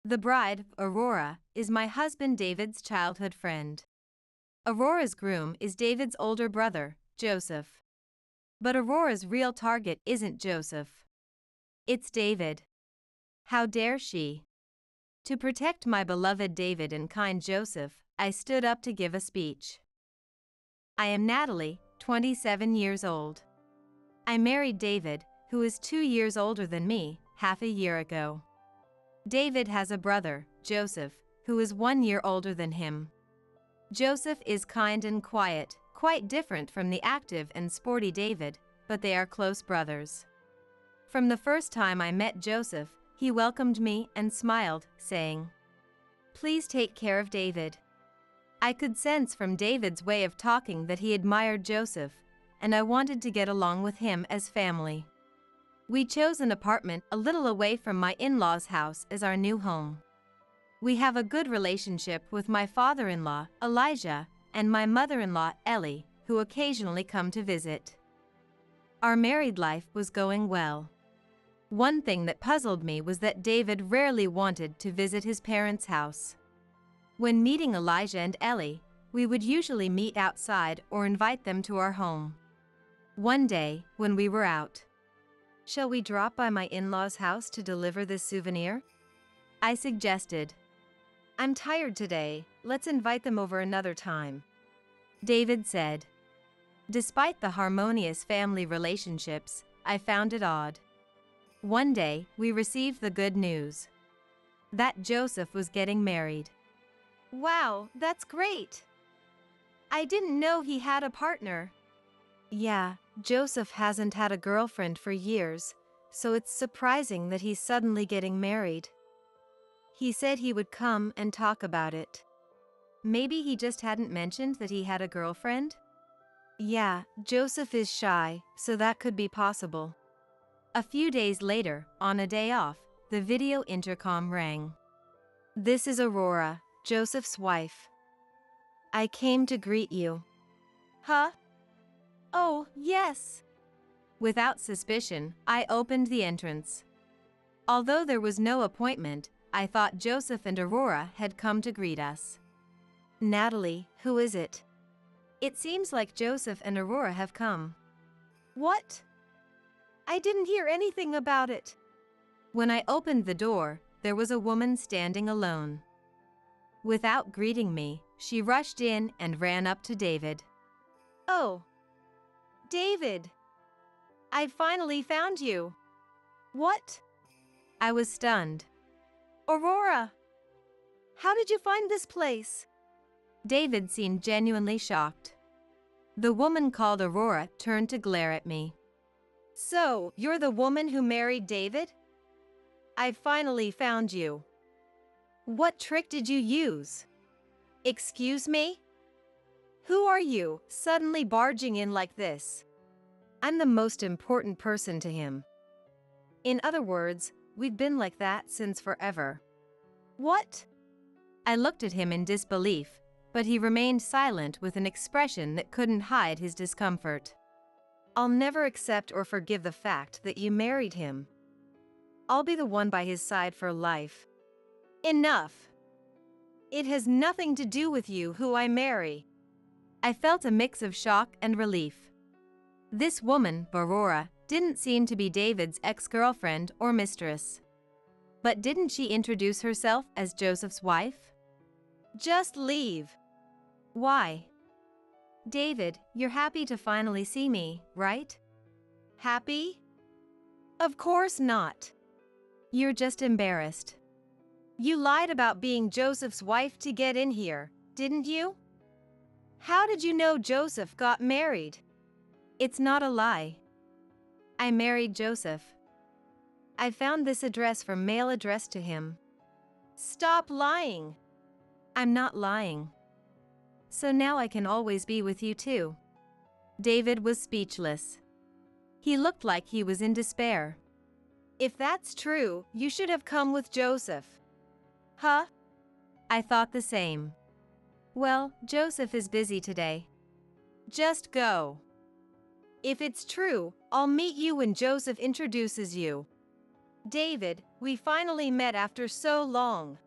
The bride, Aurora, is my husband David's childhood friend. Aurora's groom is David's older brother, Joseph. But Aurora's real target isn't Joseph. It's David. How dare she? To protect my beloved David and kind Joseph, I stood up to give a speech. I am Natalie, 27 years old. I married David, who is 2 years older than me, half a year ago. David has a brother, Joseph, who is 1 year older than him. Joseph is kind and quiet, quite different from the active and sporty David, but they are close brothers. From the first time I met Joseph, he welcomed me and smiled, saying, "Please take care of David." I could sense from David's way of talking that he admired Joseph, and I wanted to get along with him as family. We chose an apartment a little away from my in-laws' house as our new home. We have a good relationship with my father-in-law, Elijah, and my mother-in-law, Ellie, who occasionally come to visit. Our married life was going well. One thing that puzzled me was that David rarely wanted to visit his parents' house. When meeting Elijah and Ellie, we would usually meet outside or invite them to our home. One day, when we were out, "Shall we drop by my in-laws' house to deliver this souvenir?" I suggested. "I'm tired today, let's invite them over another time," David said. Despite the harmonious family relationships, I found it odd. One day, we received the good news that Joseph was getting married. "Wow, that's great! I didn't know he had a partner." "Yeah, Joseph hasn't had a girlfriend for years, so it's surprising that he's suddenly getting married. He said he would come and talk about it." Maybe he just hadn't mentioned that he had a girlfriend? "Yeah, Joseph is shy, so that could be possible." A few days later, on a day off, the video intercom rang. "This is Aurora, Joseph's wife. I came to greet you." "Huh? Oh, yes." Without suspicion, I opened the entrance. Although there was no appointment, I thought Joseph and Aurora had come to greet us. "Natalie, who is it? It seems like Joseph and Aurora have come." "What? I didn't hear anything about it." When I opened the door, there was a woman standing alone. Without greeting me, she rushed in and ran up to David. "Oh, David! I finally found you." "What?" I was stunned. "Aurora! How did you find this place?" David seemed genuinely shocked. The woman called Aurora turned to glare at me. "So, you're the woman who married David? I finally found you. What trick did you use?" "Excuse me? Who are you, suddenly barging in like this?" "I'm the most important person to him. In other words, we've been like that since forever." "What?" I looked at him in disbelief, but he remained silent with an expression that couldn't hide his discomfort. "I'll never accept or forgive the fact that you married him. I'll be the one by his side for life." "Enough! It has nothing to do with you who I marry." I felt a mix of shock and relief. This woman, Aurora, didn't seem to be David's ex-girlfriend or mistress. But didn't she introduce herself as Joseph's wife? "Just leave." "Why?" "David, you're happy to finally see me, right?" "Happy? Of course not." "You're just embarrassed." "You lied about being Joseph's wife to get in here, didn't you? How did you know Joseph got married?" "It's not a lie. I married Joseph. I found this address from mail addressed to him." "Stop lying." "I'm not lying. So now I can always be with you too." David was speechless. He looked like he was in despair. "If that's true, you should have come with Joseph." "Huh?" I thought the same. "Well, Joseph is busy today." "Just go. If it's true, I'll meet you when Joseph introduces you." David, we finally met after so long.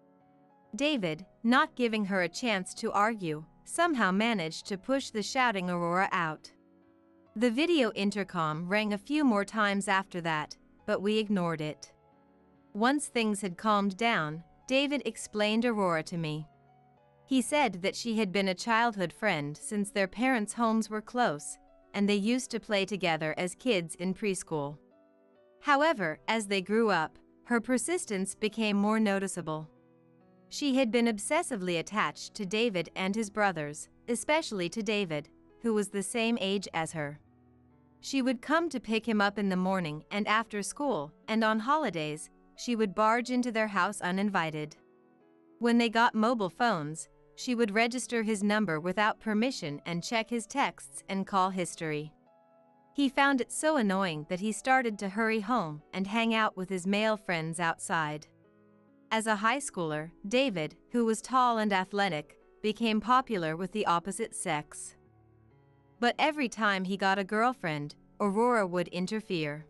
David, not giving her a chance to argue, somehow managed to push the shouting Aurora out. The video intercom rang a few more times after that, but we ignored it. Once things had calmed down, David explained Aurora to me. He said that she had been a childhood friend since their parents' homes were close, and they used to play together as kids in preschool. However, as they grew up, her persistence became more noticeable. She had been obsessively attached to David and his brothers, especially to David, who was the same age as her. She would come to pick him up in the morning and after school, and on holidays, she would barge into their house uninvited. When they got mobile phones, she would register his number without permission and check his texts and call history. He found it so annoying that he started to hurry home and hang out with his male friends outside. As a high schooler, David, who was tall and athletic, became popular with the opposite sex. But every time he got a girlfriend, Aurora would interfere.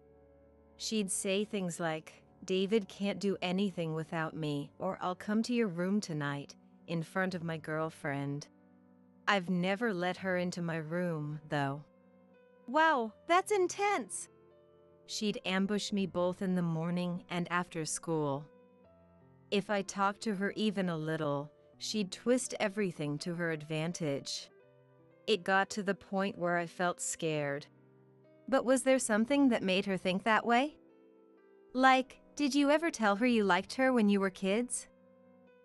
She'd say things like, "David can't do anything without me, or I'll come to your room tonight," in front of my girlfriend. I've never let her into my room, though. Wow, that's intense! She'd ambush me both in the morning and after school. If I talked to her even a little, she'd twist everything to her advantage. It got to the point where I felt scared. But was there something that made her think that way? Like, did you ever tell her you liked her when you were kids?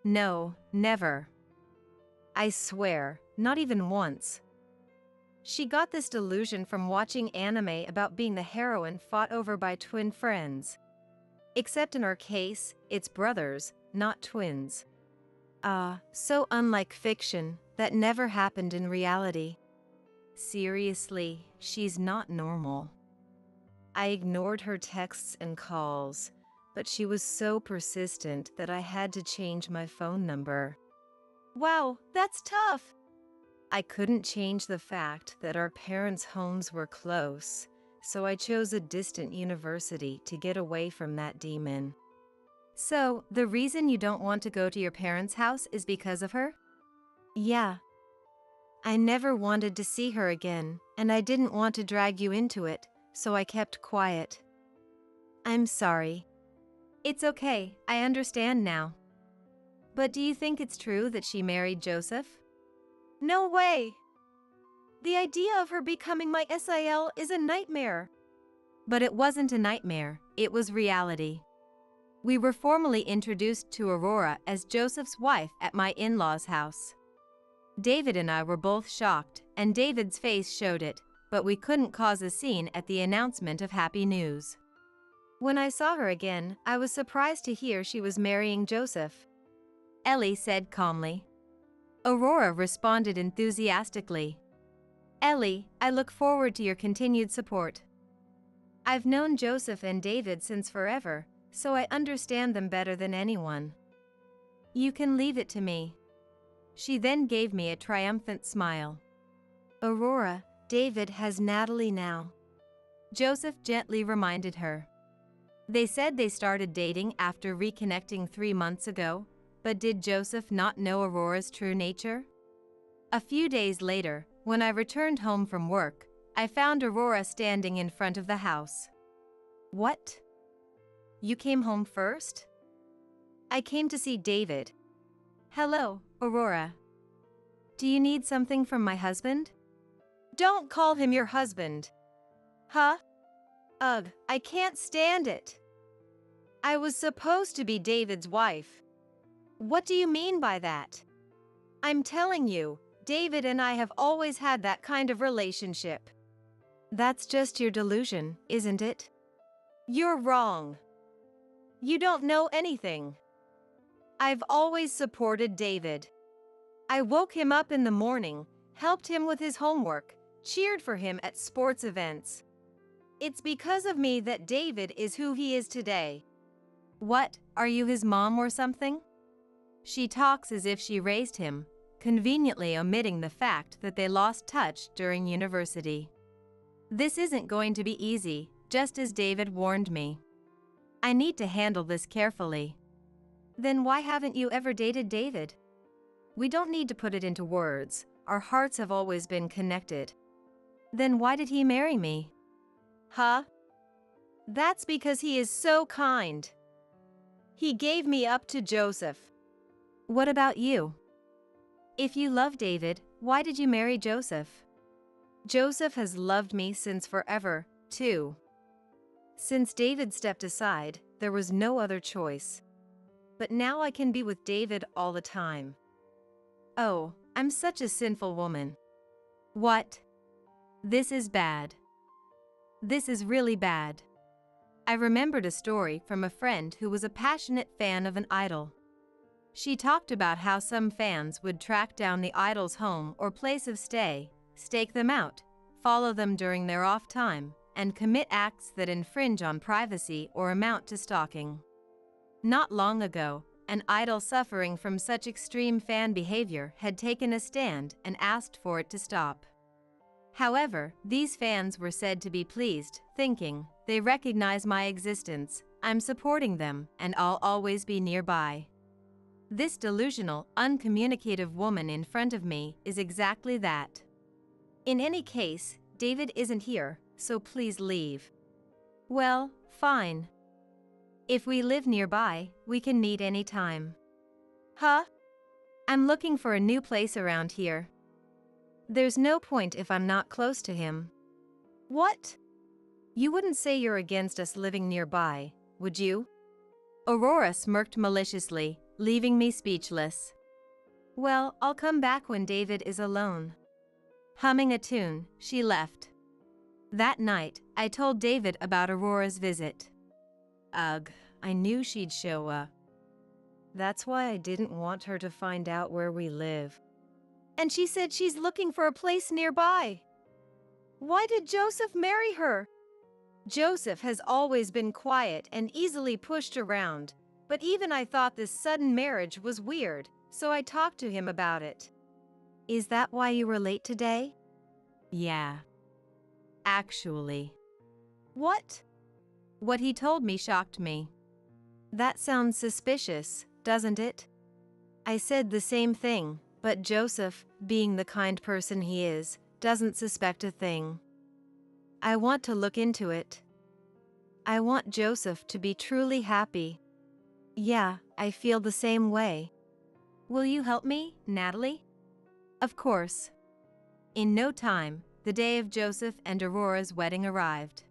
No, never. I swear, not even once. She got this delusion from watching anime about being the heroine fought over by twin friends. Except in our case, it's brothers, not twins. So unlike fiction, that never happened in reality. Seriously, she's not normal. I ignored her texts and calls, but she was so persistent that I had to change my phone number. Wow, that's tough! I couldn't change the fact that our parents' homes were close, so I chose a distant university to get away from that demon. So, the reason you don't want to go to your parents' house is because of her? Yeah. I never wanted to see her again, and I didn't want to drag you into it, so I kept quiet. I'm sorry. It's okay, I understand now. But do you think it's true that she married Joseph? No way! The idea of her becoming my SIL is a nightmare. But it wasn't a nightmare, it was reality. We were formally introduced to Aurora as Joseph's wife at my in-laws' house. David and I were both shocked, and David's face showed it, but we couldn't cause a scene at the announcement of happy news. When I saw her again, I was surprised to hear she was marrying Joseph. Ellie said calmly. Aurora responded enthusiastically. Ellie, I look forward to your continued support. I've known Joseph and David since forever, so I understand them better than anyone. You can leave it to me. She then gave me a triumphant smile. Aurora, David has Natalie now. Joseph gently reminded her. They said they started dating after reconnecting 3 months ago, but did Joseph not know Aurora's true nature? A few days later, when I returned home from work, I found Aurora standing in front of the house. What? You came home first? I came to see David. Hello, Aurora. Do you need something from my husband? Don't call him your husband. Huh? Ugh, I can't stand it. I was supposed to be David's wife. What do you mean by that? I'm telling you, David and I have always had that kind of relationship. That's just your delusion, isn't it? You're wrong. You don't know anything. I've always supported David. I woke him up in the morning, helped him with his homework, cheered for him at sports events. It's because of me that David is who he is today. What, are you his mom or something? She talks as if she raised him, conveniently omitting the fact that they lost touch during university. This isn't going to be easy, just as David warned me. I need to handle this carefully. Then why haven't you ever dated David? We don't need to put it into words, our hearts have always been connected. Then why did he marry me? Huh? That's because he is so kind. He gave me up to Joseph. What about you? If you love David, why did you marry Joseph? Joseph has loved me since forever, too. Since David stepped aside, there was no other choice. But now I can be with David all the time. Oh, I'm such a sinful woman. What? This is bad. This is really bad. I remembered a story from a friend who was a passionate fan of an idol. She talked about how some fans would track down the idol's home or place of stay, stake them out, follow them during their off time, and commit acts that infringe on privacy or amount to stalking. Not long ago, an idol suffering from such extreme fan behavior had taken a stand and asked for it to stop. However, these fans were said to be pleased, thinking, "They recognize my existence, I'm supporting them, and I'll always be nearby." This delusional, uncommunicative woman in front of me is exactly that. In any case, David isn't here, so please leave. Well, fine. If we live nearby, we can meet anytime. Huh? I'm looking for a new place around here. There's no point if I'm not close to him. What? You wouldn't say you're against us living nearby, would you? Aurora smirked maliciously, leaving me speechless. Well, I'll come back when David is alone. Humming a tune, she left. That night, I told David about Aurora's visit. Ugh, I knew she'd show up. That's why I didn't want her to find out where we live. And she said she's looking for a place nearby. Why did Joseph marry her? Joseph has always been quiet and easily pushed around, but even I thought this sudden marriage was weird, so I talked to him about it. Is that why you were late today? Yeah. Actually. What? What he told me shocked me. That sounds suspicious, doesn't it? I said the same thing, but Joseph, being the kind person he is, doesn't suspect a thing. I want to look into it. I want Joseph to be truly happy. Yeah, I feel the same way. Will you help me, Natalie? Of course. In no time, the day of Joseph and Aurora's wedding arrived.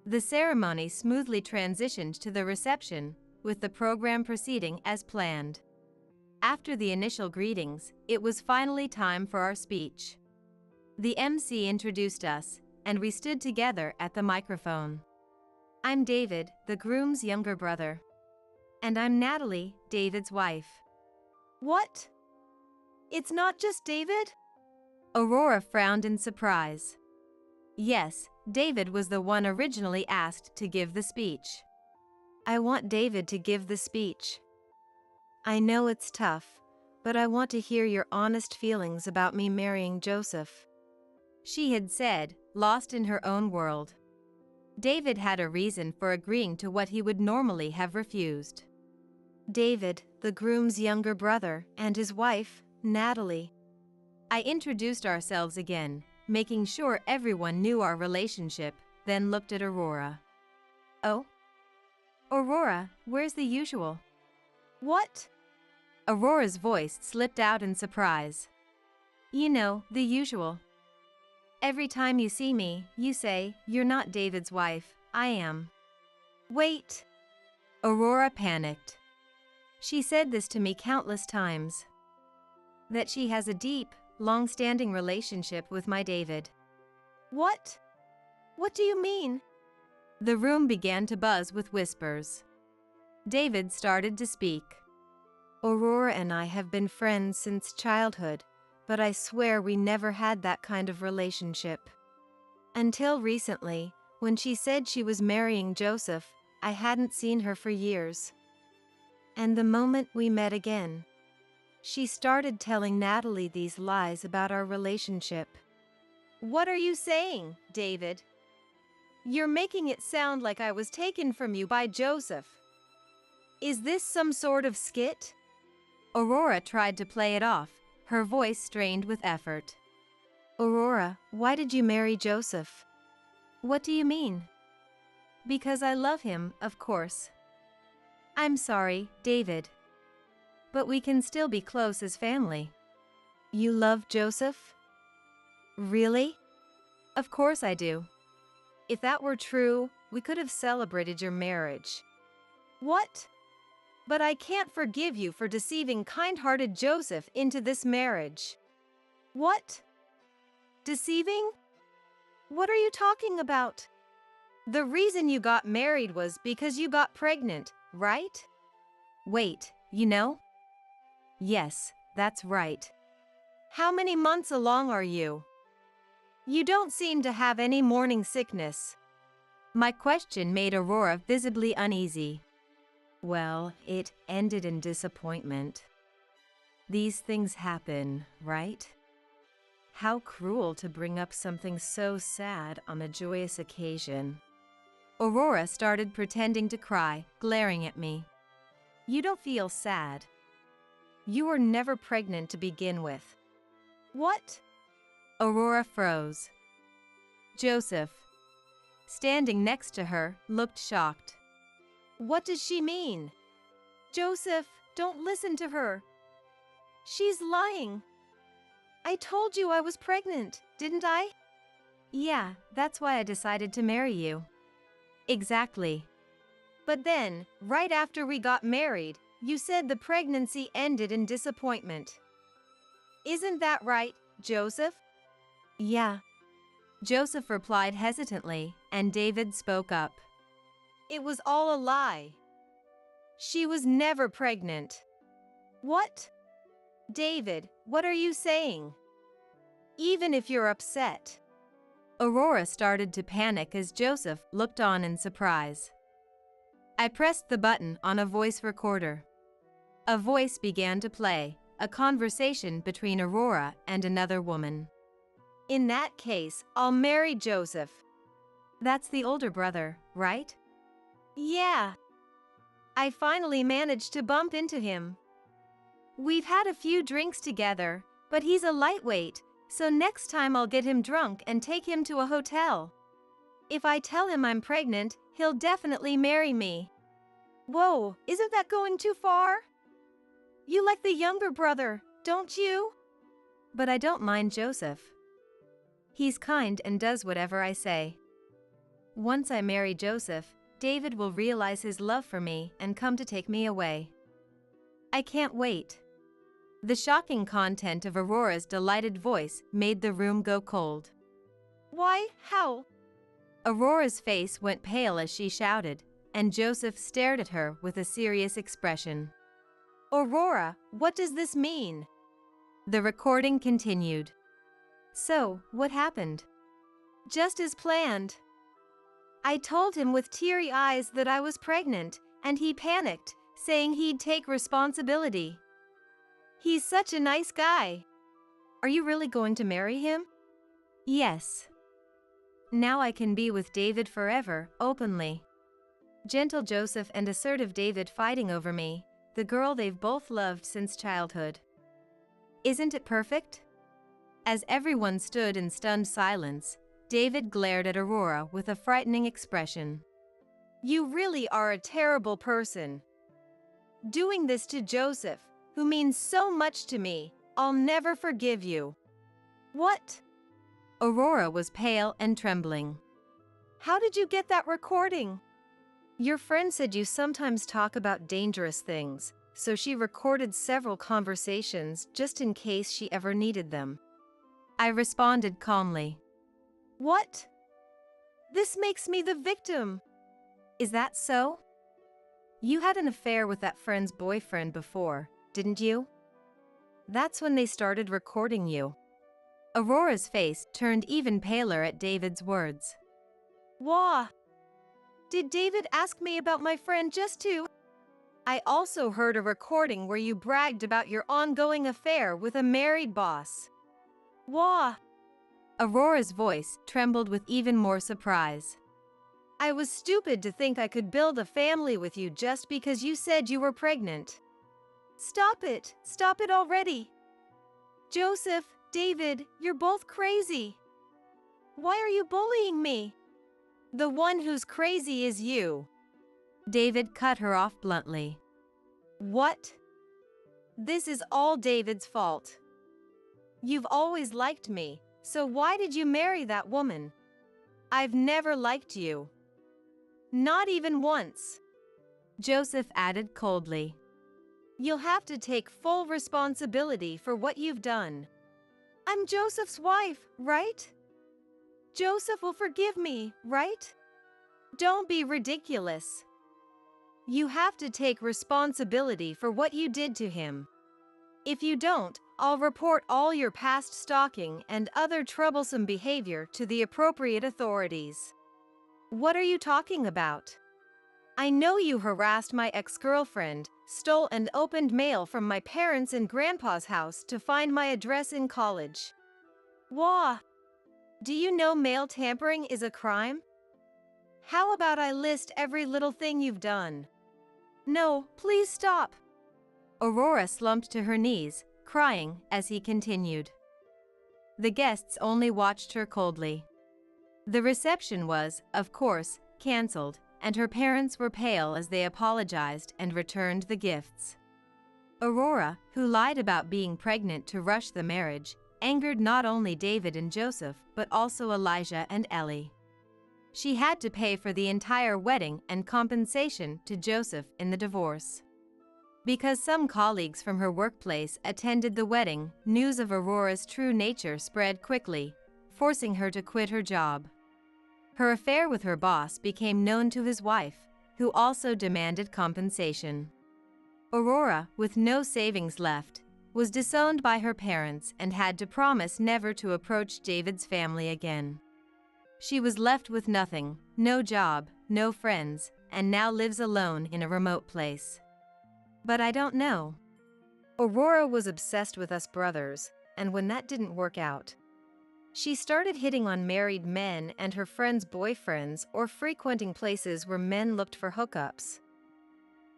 The ceremony smoothly transitioned to the reception, with the program proceeding as planned. After the initial greetings, it was finally time for our speech. The MC introduced us, and we stood together at the microphone. I'm David, the groom's younger brother. And I'm Natalie, David's wife. What? It's not just David? Aurora frowned in surprise. Yes, David was the one originally asked to give the speech. I want David to give the speech. I know it's tough, but I want to hear your honest feelings about me marrying Joseph. She had said, lost in her own world. David had a reason for agreeing to what he would normally have refused. David, the groom's younger brother, and his wife, Natalie. I introduced ourselves again, making sure everyone knew our relationship, then looked at Aurora. Oh? Aurora, where's the usual? What? Aurora's voice slipped out in surprise. You know, the usual. Every time you see me, you say, "You're not David's wife, I am." Wait. Aurora panicked. She said this to me countless times. That she has a deep, long-standing relationship with my David. What? What do you mean? The room began to buzz with whispers. David started to speak. Aurora and I have been friends since childhood, but I swear we never had that kind of relationship. Until recently, when she said she was marrying Joseph, I hadn't seen her for years. And the moment we met again, she started telling Natalie these lies about our relationship. What are you saying, David? You're making it sound like I was taken from you by Joseph. Is this some sort of skit? Aurora tried to play it off, her voice strained with effort. Aurora, why did you marry Joseph? What do you mean? Because I love him, of course. I'm sorry, David. But we can still be close as family. You love Joseph? Really? Of course I do. If that were true, we could have celebrated your marriage. What? But I can't forgive you for deceiving kind-hearted Joseph into this marriage. What? Deceiving? What are you talking about? The reason you got married was because you got pregnant, right? Wait, you know? Yes, that's right. How many months along are you? You don't seem to have any morning sickness. My question made Aurora visibly uneasy. Well, it ended in disappointment. These things happen, right? How cruel to bring up something so sad on a joyous occasion. Aurora started pretending to cry, glaring at me. You don't feel sad. You were never pregnant to begin with. What? Aurora froze. Joseph, standing next to her, looked shocked. What does she mean? Joseph, don't listen to her. She's lying. I told you I was pregnant, didn't I? Yeah, that's why I decided to marry you. Exactly. But then, right after we got married, you said the pregnancy ended in disappointment. Isn't that right, Joseph? Yeah. Joseph replied hesitantly, and David spoke up. It was all a lie. She was never pregnant. What? David, what are you saying? Even if you're upset. Aurora started to panic as Joseph looked on in surprise. I pressed the button on a voice recorder. A voice began to play, a conversation between Aurora and another woman. In that case, I'll marry Joseph. That's the older brother, right? Yeah. I finally managed to bump into him. We've had a few drinks together, but he's a lightweight, so next time I'll get him drunk and take him to a hotel. If I tell him I'm pregnant, he'll definitely marry me. Whoa, isn't that going too far? You like the younger brother, don't you? But I don't mind Joseph. He's kind and does whatever I say. Once I marry Joseph, David will realize his love for me and come to take me away. I can't wait. The shocking content of Aurora's delighted voice made the room go cold. Why? How? Aurora's face went pale as she shouted, and Joseph stared at her with a serious expression. Aurora, what does this mean? The recording continued. So, what happened? Just as planned. I told him with teary eyes that I was pregnant, and he panicked, saying he'd take responsibility. He's such a nice guy. Are you really going to marry him? Yes. Now I can be with David forever, openly. Gentle Joseph and assertive David fighting over me, the girl they've both loved since childhood. Isn't it perfect? As everyone stood in stunned silence, David glared at Aurora with a frightening expression. You really are a terrible person. Doing this to Joseph, who means so much to me, I'll never forgive you. What? Aurora was pale and trembling. How did you get that recording? Your friend said you sometimes talk about dangerous things, so she recorded several conversations just in case she ever needed them. I responded calmly. What? This makes me the victim. Is that so? You had an affair with that friend's boyfriend before, didn't you? That's when they started recording you. Aurora's face turned even paler at David's words. Wah! Did David ask me about my friend just to? I also heard a recording where you bragged about your ongoing affair with a married boss. Wah! Aurora's voice trembled with even more surprise. I was stupid to think I could build a family with you just because you said you were pregnant. Stop it! Stop it already! Joseph, David, you're both crazy. Why are you bullying me? The one who's crazy is you. David cut her off bluntly. What? This is all David's fault. You've always liked me, so why did you marry that woman? I've never liked you. Not even once. Joseph added coldly. You'll have to take full responsibility for what you've done. I'm Joseph's wife, right? Joseph will forgive me, right? Don't be ridiculous. You have to take responsibility for what you did to him. If you don't, I'll report all your past stalking and other troublesome behavior to the appropriate authorities. What are you talking about? I know you harassed my ex-girlfriend, stole and opened mail from my parents' and grandpa's house to find my address in college. Wah! Do you know mail tampering is a crime? How about I list every little thing you've done? No, please stop. Aurora slumped to her knees, crying as he continued. The guests only watched her coldly. The reception was, of course, cancelled, and her parents were pale as they apologized and returned the gifts. Aurora, who lied about being pregnant to rush the marriage, angered not only David and Joseph but also Elijah and Ellie. She had to pay for the entire wedding and compensation to Joseph in the divorce. Because some colleagues from her workplace attended the wedding, news of Aurora's true nature spread quickly, forcing her to quit her job. Her affair with her boss became known to his wife, who also demanded compensation. Aurora, with no savings left, was disowned by her parents and had to promise never to approach David's family again. She was left with nothing, no job, no friends, and now lives alone in a remote place. But I don't know. Aurora was obsessed with us brothers, and when that didn't work out, she started hitting on married men and her friends' boyfriends or frequenting places where men looked for hookups.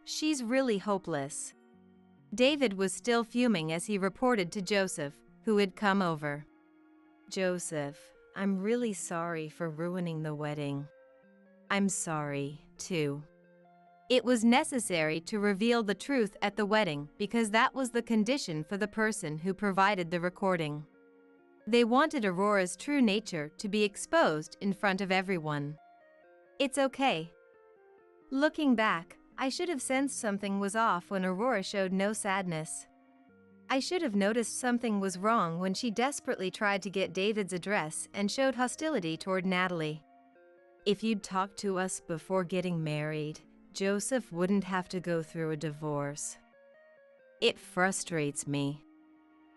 She's really hopeless. David was still fuming as he reported to Joseph, who had come over. Joseph, I'm really sorry for ruining the wedding. I'm sorry, too. It was necessary to reveal the truth at the wedding because that was the condition for the person who provided the recording. They wanted Aurora's true nature to be exposed in front of everyone. It's okay. Looking back, I should have sensed something was off when Aurora showed no sadness. I should have noticed something was wrong when she desperately tried to get David's address and showed hostility toward Natalie. If you'd talked to us before getting married, Joseph wouldn't have to go through a divorce. It frustrates me.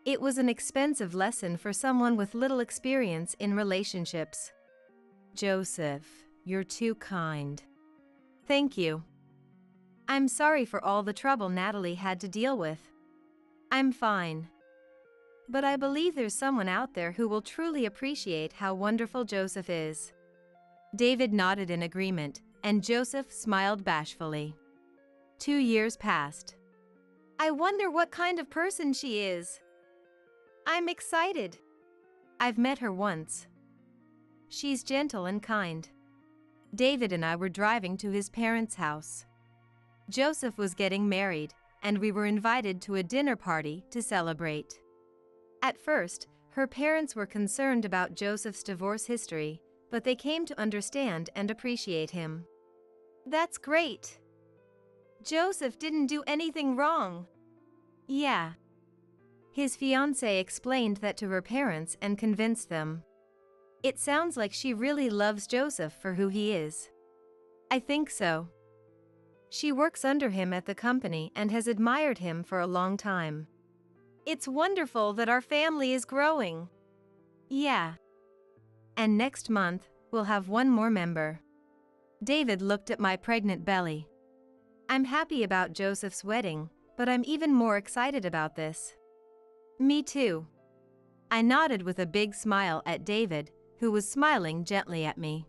It was an expensive lesson for someone with little experience in relationships. Joseph, you're too kind. Thank you. I'm sorry for all the trouble Natalie had to deal with. I'm fine. But I believe there's someone out there who will truly appreciate how wonderful Joseph is. David nodded in agreement, and Joseph smiled bashfully. 2 years passed. I wonder what kind of person she is. I'm excited. I've met her once. She's gentle and kind. David and I were driving to his parents' house. Joseph was getting married, and we were invited to a dinner party to celebrate. At first, her parents were concerned about Joseph's divorce history, but they came to understand and appreciate him. That's great. Joseph didn't do anything wrong. Yeah. His fiancé explained that to her parents and convinced them. It sounds like she really loves Joseph for who he is. I think so. She works under him at the company and has admired him for a long time. It's wonderful that our family is growing. Yeah. And next month, we'll have one more member. David looked at my pregnant belly. I'm happy about Joseph's wedding, but I'm even more excited about this. Me too. I nodded with a big smile at David, who was smiling gently at me.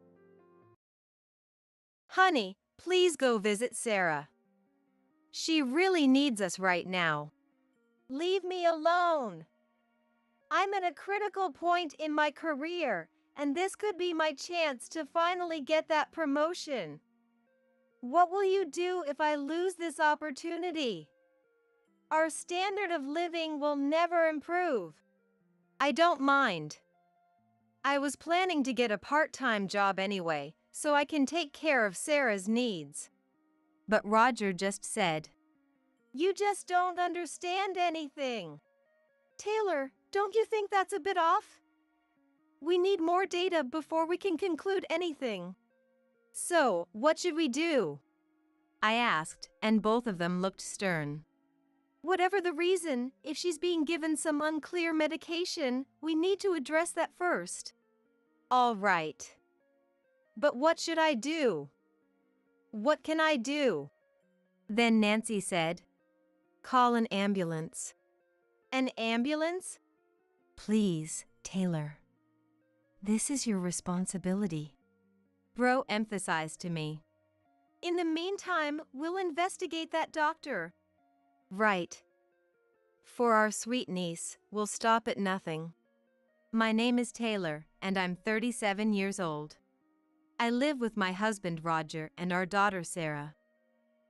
Honey, please go visit Sarah. She really needs us right now. Leave me alone. I'm at a critical point in my career, and this could be my chance to finally get that promotion. What will you do if I lose this opportunity? Our standard of living will never improve. I don't mind. I was planning to get a part-time job anyway, so I can take care of Sarah's needs. But Roger just said, "You just don't understand anything." Taylor, don't you think that's a bit off? We need more data before we can conclude anything. So, what should we do? I asked, and both of them looked stern. Whatever the reason, if she's being given some unclear medication, we need to address that first. All right. But what should I do? What can I do? Then Nancy said, "Call an ambulance." An ambulance? Please, Taylor. This is your responsibility. Bro emphasized to me. In the meantime, we'll investigate that doctor. Right. For our sweet niece, we'll stop at nothing. My name is Taylor, and I'm 37 years old. I live with my husband Roger and our daughter Sarah.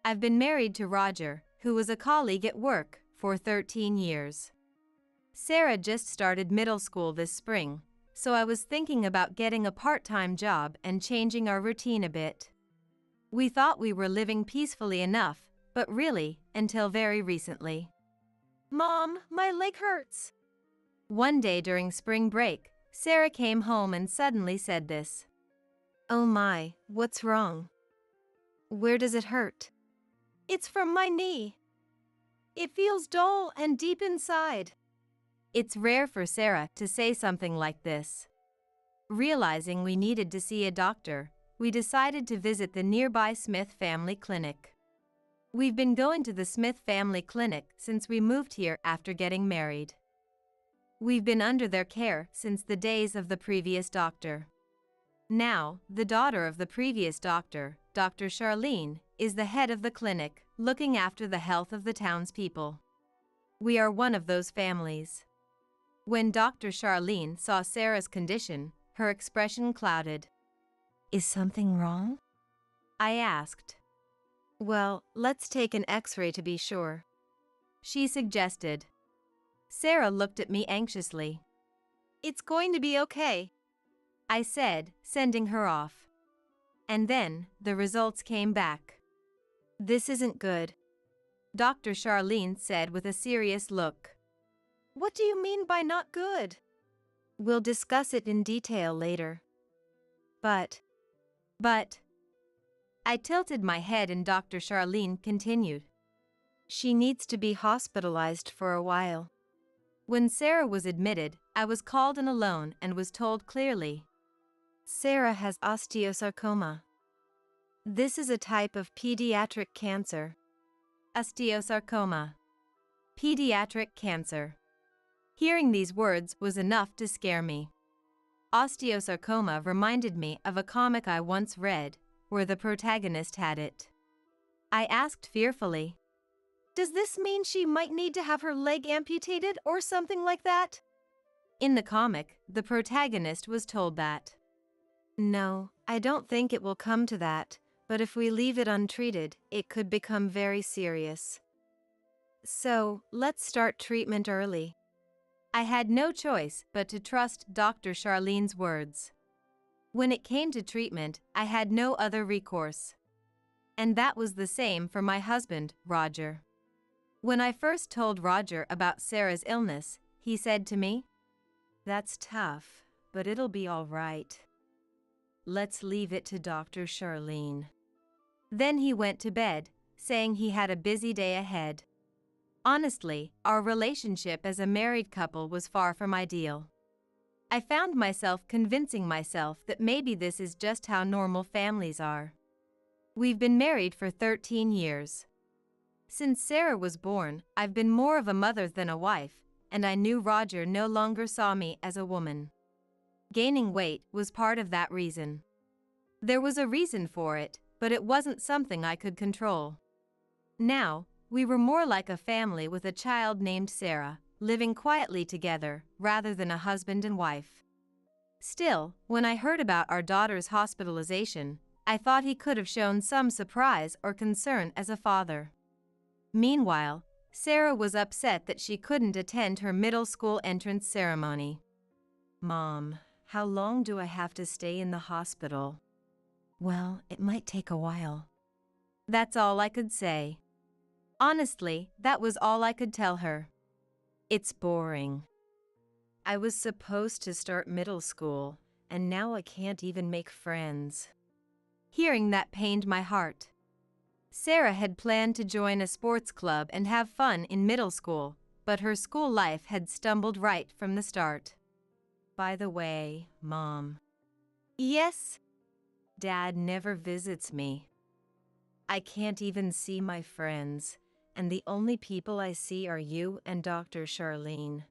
I've been married to Roger, who was a colleague at work, for 13 years. Sarah just started middle school this spring, so I was thinking about getting a part-time job and changing our routine a bit. We thought we were living peacefully enough, but really, until very recently. Mom, my leg hurts. One day during spring break, Sarah came home and suddenly said this. Oh my, what's wrong? Where does it hurt? It's from my knee. It feels dull and deep inside. It's rare for Sarah to say something like this. Realizing we needed to see a doctor, we decided to visit the nearby Smith Family Clinic. We've been going to the Smith Family Clinic since we moved here after getting married. We've been under their care since the days of the previous doctor. Now, the daughter of the previous doctor, Dr. Charlene, is the head of the clinic, looking after the health of the townspeople. We are one of those families. When Dr. Charlene saw Sarah's condition, her expression clouded. Is something wrong? I asked. Well, let's take an X-ray to be sure. She suggested. Sarah looked at me anxiously. It's going to be okay, I said, sending her off. And then, the results came back. This isn't good, Dr. Charlene said with a serious look. What do you mean by not good? We'll discuss it in detail later. But, I tilted my head and Dr. Charlene continued. She needs to be hospitalized for a while. When Sarah was admitted, I was called in alone and was told clearly. Sarah has osteosarcoma. This is a type of pediatric cancer. Osteosarcoma. Pediatric cancer. Hearing these words was enough to scare me. Osteosarcoma reminded me of a comic I once read, where the protagonist had it. I asked fearfully, does this mean she might need to have her leg amputated or something like that? In the comic, the protagonist was told that. No, I don't think it will come to that, but if we leave it untreated, it could become very serious. So, let's start treatment early. I had no choice but to trust Dr. Charlene's words. When it came to treatment, I had no other recourse. And that was the same for my husband, Roger. When I first told Roger about Sarah's illness, he said to me, That's tough, but it'll be all right. Let's leave it to Dr. Charlene. Then he went to bed, saying he had a busy day ahead. Honestly, our relationship as a married couple was far from ideal. I found myself convincing myself that maybe this is just how normal families are. We've been married for 13 years. Since Sarah was born, I've been more of a mother than a wife, and I knew Roger no longer saw me as a woman. Gaining weight was part of that reason. There was a reason for it, but it wasn't something I could control. Now, we were more like a family with a child named Sarah, living quietly together rather than a husband and wife. Still, when I heard about our daughter's hospitalization, I thought he could have shown some surprise or concern as a father. Meanwhile, Sarah was upset that she couldn't attend her middle school entrance ceremony. "Mom, how long do I have to stay in the hospital?" "Well, it might take a while." That's all I could say. Honestly, that was all I could tell her. It's boring. I was supposed to start middle school, and now I can't even make friends. Hearing that pained my heart. Sarah had planned to join a sports club and have fun in middle school, but her school life had stumbled right from the start. "By the way, Mom." "Yes?" "Dad never visits me. I can't even see my friends, and the only people I see are you and Dr. Charlene.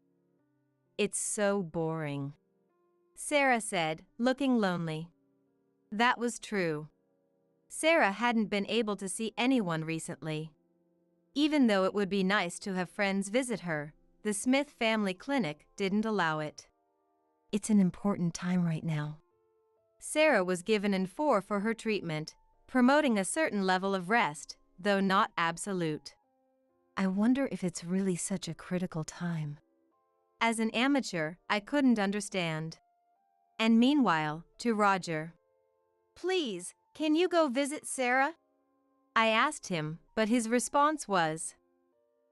It's so boring," Sarah said, looking lonely. That was true. Sarah hadn't been able to see anyone recently. Even though it would be nice to have friends visit her, the Smith family clinic didn't allow it. "It's an important time right now." Sarah was given an 4 for her treatment, promoting a certain level of rest, though not absolute. "I wonder if it's really such a critical time." As an amateur, I couldn't understand. And meanwhile, to Roger. "Please, can you go visit Sarah?" I asked him, but his response was,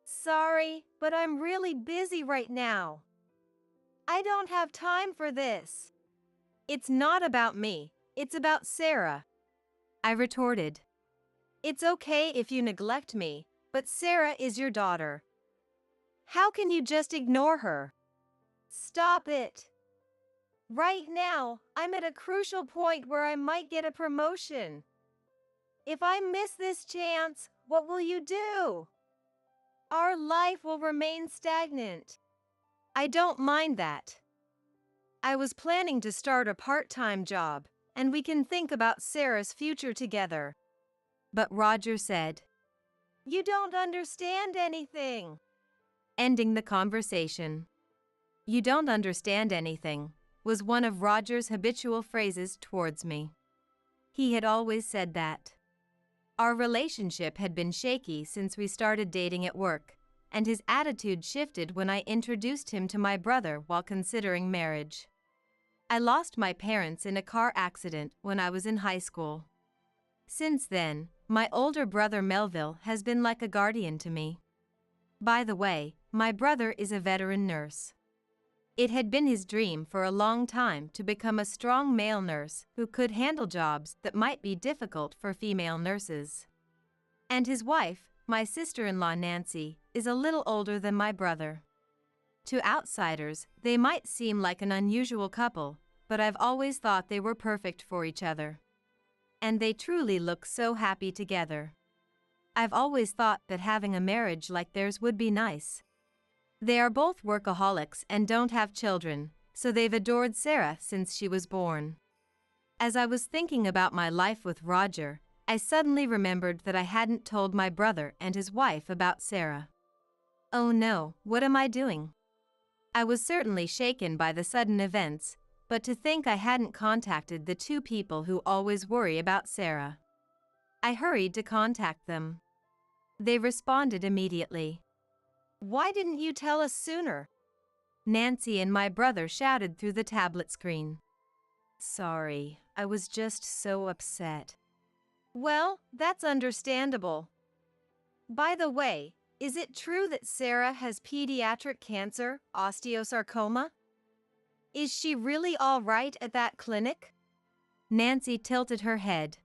"Sorry, but I'm really busy right now. I don't have time for this." "It's not about me, it's about Sarah," I retorted. "It's okay if you neglect me, but Sarah is your daughter. How can you just ignore her?" "Stop it. Right now, I'm at a crucial point where I might get a promotion. If I miss this chance, what will you do? Our life will remain stagnant." "I don't mind that. I was planning to start a part-time job, and we can think about Sarah's future together." But Roger said, "You don't understand anything," ending the conversation. "You don't understand anything," was one of Roger's habitual phrases towards me. He had always said that. Our relationship had been shaky since we started dating at work, and his attitude shifted when I introduced him to my brother while considering marriage. I lost my parents in a car accident when I was in high school. Since then, my older brother Melville has been like a guardian to me. By the way, my brother is a veteran nurse. It had been his dream for a long time to become a strong male nurse who could handle jobs that might be difficult for female nurses. And his wife, my sister-in-law Nancy, is a little older than my brother. To outsiders, they might seem like an unusual couple, but I've always thought they were perfect for each other. And they truly look so happy together. I've always thought that having a marriage like theirs would be nice. They are both workaholics and don't have children, so they've adored Sarah since she was born. As I was thinking about my life with Roger, I suddenly remembered that I hadn't told my brother and his wife about Sarah. Oh no, what am I doing? I was certainly shaken by the sudden events, but to think I hadn't contacted the two people who always worry about Sarah. I hurried to contact them. They responded immediately. "Why didn't you tell us sooner?" Nancy and my brother shouted through the tablet screen. "Sorry, I was just so upset." "Well, that's understandable. By the way, is it true that Sarah has pediatric cancer, osteosarcoma? Is she really all right at that clinic?" Nancy tilted her head.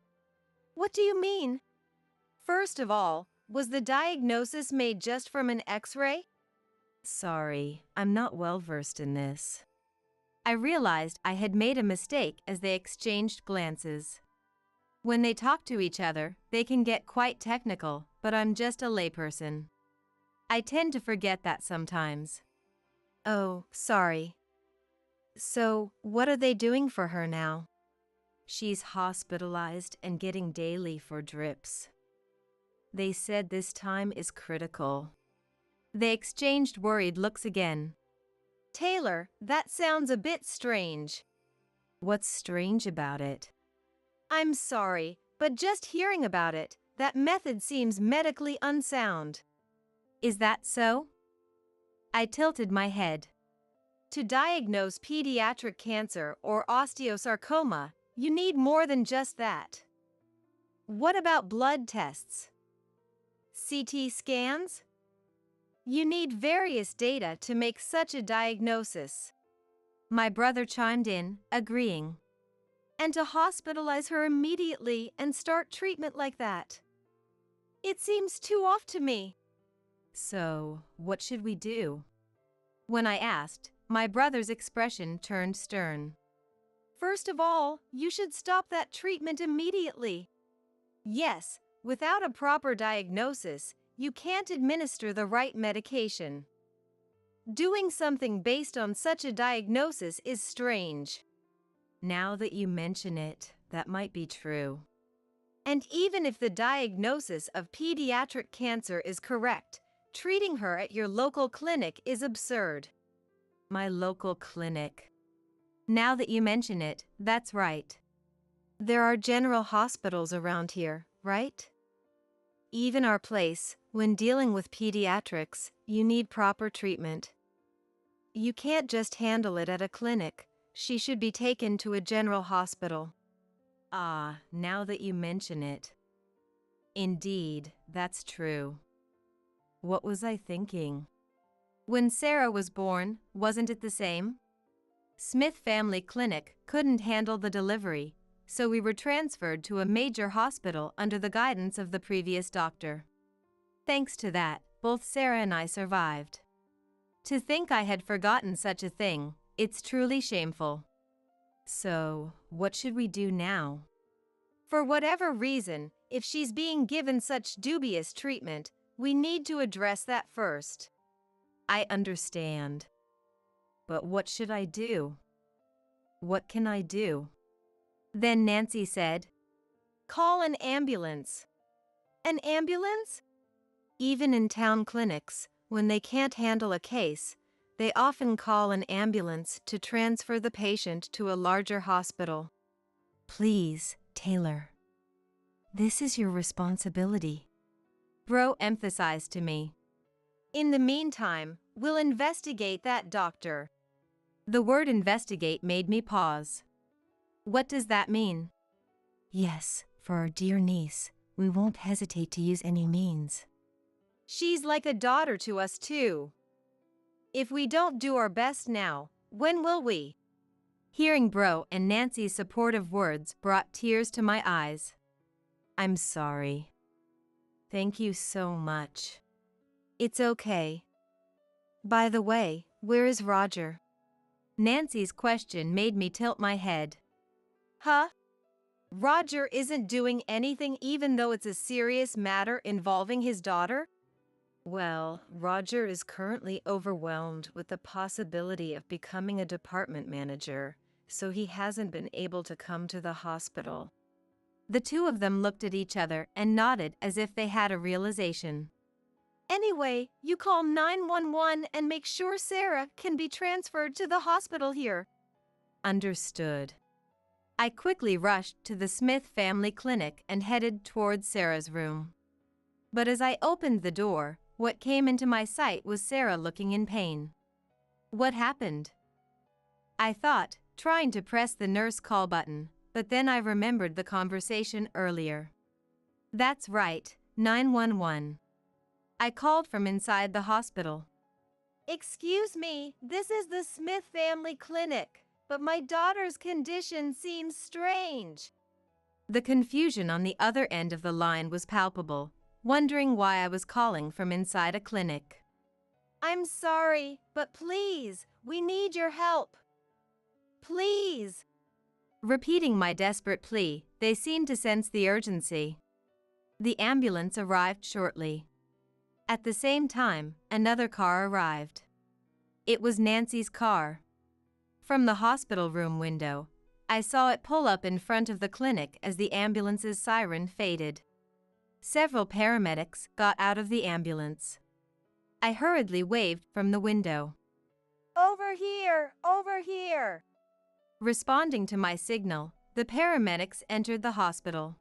"What do you mean? First of all, was the diagnosis made just from an X-ray?" "Sorry, I'm not well versed in this." I realized I had made a mistake as they exchanged glances. When they talk to each other, they can get quite technical, but I'm just a layperson. I tend to forget that sometimes. "Oh, sorry. So, what are they doing for her now?" She's hospitalized and getting daily for drips. They said this time is critical. They exchanged worried looks again. Taylor, that sounds a bit strange. What's strange about it? I'm sorry, but just hearing about it, that method seems medically unsound. Is that so? I tilted my head. To diagnose pediatric cancer or osteosarcoma, you need more than just that. What about blood tests? CT scans? You need various data to make such a diagnosis. My brother chimed in, agreeing. And to hospitalize her immediately and start treatment like that. It seems too off to me. So, what should we do? When I asked, my brother's expression turned stern. First of all, you should stop that treatment immediately. Yes, without a proper diagnosis, you can't administer the right medication. Doing something based on such a diagnosis is strange. Now that you mention it, that might be true. And even if the diagnosis of pediatric cancer is correct, treating her at your local clinic is absurd. My local clinic. Now that you mention it, that's right. There are general hospitals around here, right? Even our place, when dealing with pediatrics, you need proper treatment. You can't just handle it at a clinic. She should be taken to a general hospital. Ah, now that you mention it. Indeed, that's true. What was I thinking? When Sarah was born, wasn't it the same? Smith Family Clinic couldn't handle the delivery, so we were transferred to a major hospital under the guidance of the previous doctor. Thanks to that, both Sarah and I survived. To think I had forgotten such a thing, it's truly shameful. So, what should we do now? For whatever reason, if she's being given such dubious treatment, we need to address that first. I understand. But what should I do? What can I do? Then Nancy said, call an ambulance. An ambulance? Even in town clinics, when they can't handle a case, they often call an ambulance to transfer the patient to a larger hospital. Please, Taylor. This is your responsibility. Bro emphasized to me. In the meantime, we'll investigate that doctor. The word investigate made me pause. What does that mean? Yes, for our dear niece, we won't hesitate to use any means. She's like a daughter to us too. If we don't do our best now, when will we? Hearing Bro and Nancy's supportive words brought tears to my eyes. I'm sorry. Thank you so much. It's okay. By the way, where is Roger? Nancy's question made me tilt my head. Huh? Roger isn't doing anything even though it's a serious matter involving his daughter? Well, Roger is currently overwhelmed with the possibility of becoming a department manager, so he hasn't been able to come to the hospital. The two of them looked at each other and nodded as if they had a realization. Anyway, you call 911 and make sure Sarah can be transferred to the hospital here. Understood. I quickly rushed to the Smith Family Clinic and headed towards Sarah's room. But as I opened the door, what came into my sight was Sarah looking in pain. What happened? I thought, trying to press the nurse call button, but then I remembered the conversation earlier. That's right, 911. I called from inside the hospital. Excuse me, this is the Smith Family Clinic, but my daughter's condition seems strange. The confusion on the other end of the line was palpable, wondering why I was calling from inside a clinic. I'm sorry, but please, we need your help. Please. Repeating my desperate plea, they seemed to sense the urgency. The ambulance arrived shortly. At the same time, another car arrived. It was Nancy's car. From the hospital room window, I saw it pull up in front of the clinic as the ambulance's siren faded. Several paramedics got out of the ambulance. I hurriedly waved from the window. Over here! Over here! Responding to my signal, the paramedics entered the hospital.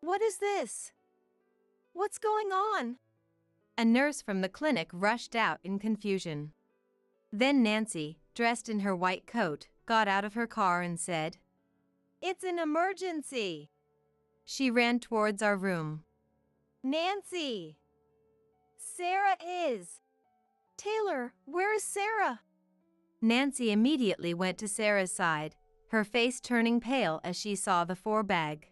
What is this? What's going on? A nurse from the clinic rushed out in confusion. Then Nancy, dressed in her white coat, got out of her car and said, It's an emergency! She ran towards our room. Nancy! Sarah is! Taylor, where is Sarah? Nancy immediately went to Sarah's side, her face turning pale as she saw the 4-bag.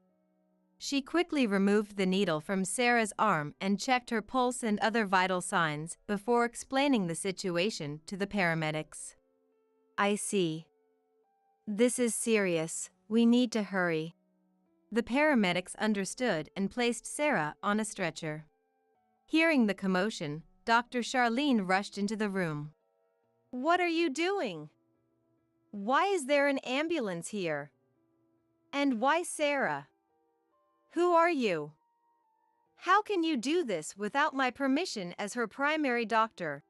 She quickly removed the needle from Sarah's arm and checked her pulse and other vital signs before explaining the situation to the paramedics. I see. This is serious. We need to hurry. The paramedics understood and placed Sarah on a stretcher. Hearing the commotion, Dr. Charlene rushed into the room. What are you doing? Why is there an ambulance here? And why Sarah? Who are you? How can you do this without my permission as her primary doctor?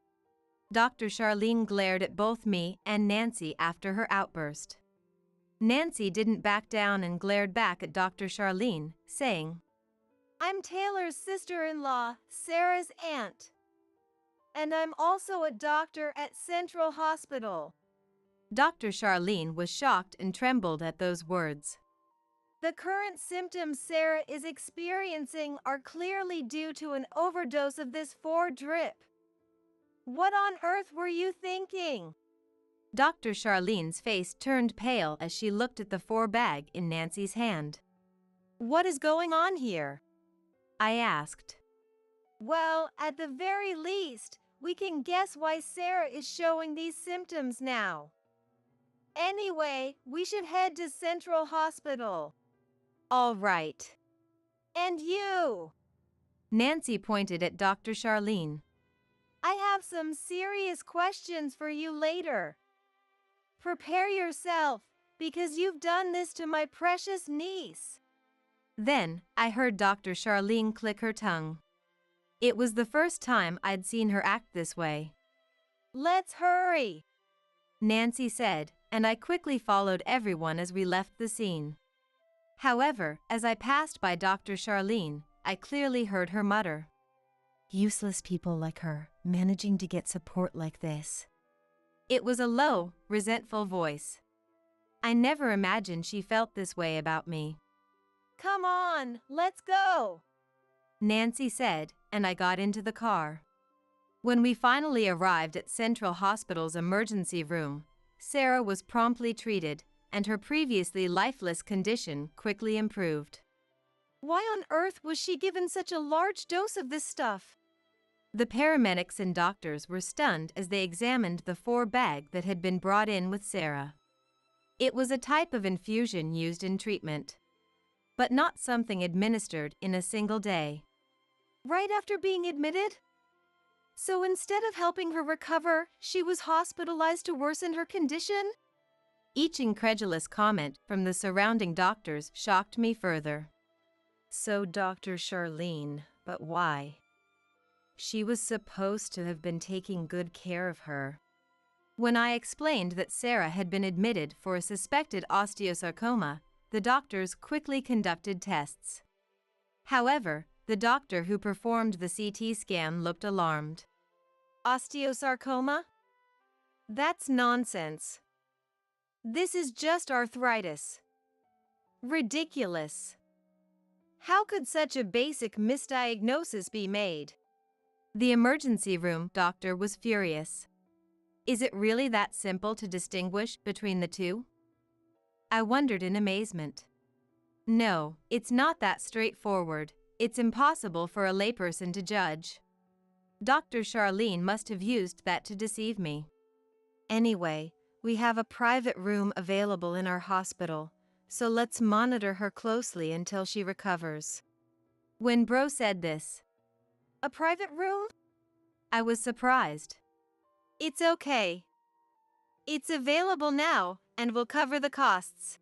Dr. Charlene glared at both me and Nancy after her outburst. Nancy didn't back down and glared back at Dr. Charlene, saying, I'm Taylor's sister-in-law, Sarah's aunt. And I'm also a doctor at Central Hospital. Dr. Charlene was shocked and trembled at those words. The current symptoms Sarah is experiencing are clearly due to an overdose of this 4-drip. What on earth were you thinking? Dr. Charlene's face turned pale as she looked at the 4-bag in Nancy's hand. What is going on here? I asked. Well, at the very least, we can guess why Sarah is showing these symptoms now. Anyway, we should head to Central Hospital. All right. And you? Nancy pointed at Dr. Charlene. I have some serious questions for you later. Prepare yourself, because you've done this to my precious niece. Then, I heard Dr. Charlene click her tongue. It was the first time I'd seen her act this way. Let's hurry, Nancy said, and I quickly followed everyone as we left the scene. However, as I passed by Dr. Charlene, I clearly heard her mutter. Useless people like her, managing to get support like this. It was a low, resentful voice. I never imagined she felt this way about me. Come on, let's go, Nancy said, and I got into the car. When we finally arrived at Central Hospital's emergency room, Sarah was promptly treated, and her previously lifeless condition quickly improved. Why on earth was she given such a large dose of this stuff? The paramedics and doctors were stunned as they examined the 4-bag that had been brought in with Sarah. It was a type of infusion used in treatment, but not something administered in a single day. Right after being admitted? So instead of helping her recover, she was hospitalized to worsen her condition? Each incredulous comment from the surrounding doctors shocked me further. So Dr. Charlene, but why? She was supposed to have been taking good care of her. When I explained that Sarah had been admitted for a suspected osteosarcoma, the doctors quickly conducted tests. However, the doctor who performed the CT scan looked alarmed. Osteosarcoma? That's nonsense. This is just arthritis. Ridiculous. How could such a basic misdiagnosis be made? The emergency room doctor was furious. Is it really that simple to distinguish between the two? I wondered in amazement. No, it's not that straightforward. It's impossible for a layperson to judge. Dr. Charlene must have used that to deceive me. Anyway, we have a private room available in our hospital, so let's monitor her closely until she recovers. When Bro said this, A private room? I was surprised. It's okay. It's available now, and will cover the costs.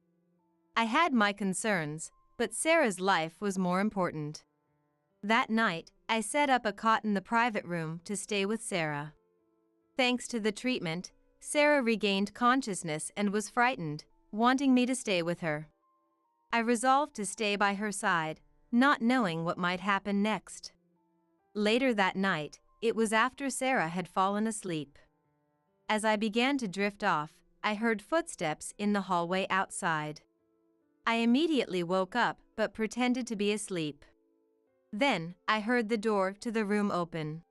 I had my concerns, but Sarah's life was more important. That night, I set up a cot in the private room to stay with Sarah. Thanks to the treatment, Sarah regained consciousness and was frightened, wanting me to stay with her. I resolved to stay by her side, not knowing what might happen next. Later that night, it was after Sarah had fallen asleep. As I began to drift off, I heard footsteps in the hallway outside. I immediately woke up but pretended to be asleep. Then, I heard the door to the room open.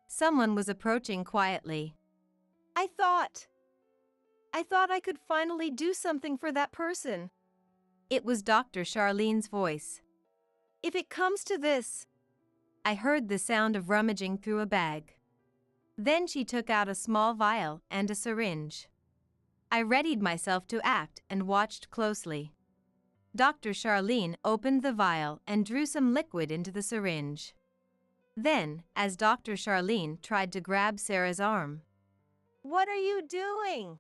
Someone was approaching quietly. I thought I could finally do something for that person. It was Dr. Charlene's voice. If it comes to this. I heard the sound of rummaging through a bag. Then she took out a small vial and a syringe. I readied myself to act and watched closely. Dr. Charlene opened the vial and drew some liquid into the syringe. Then, as Dr. Charlene tried to grab Sarah's arm, What are you doing?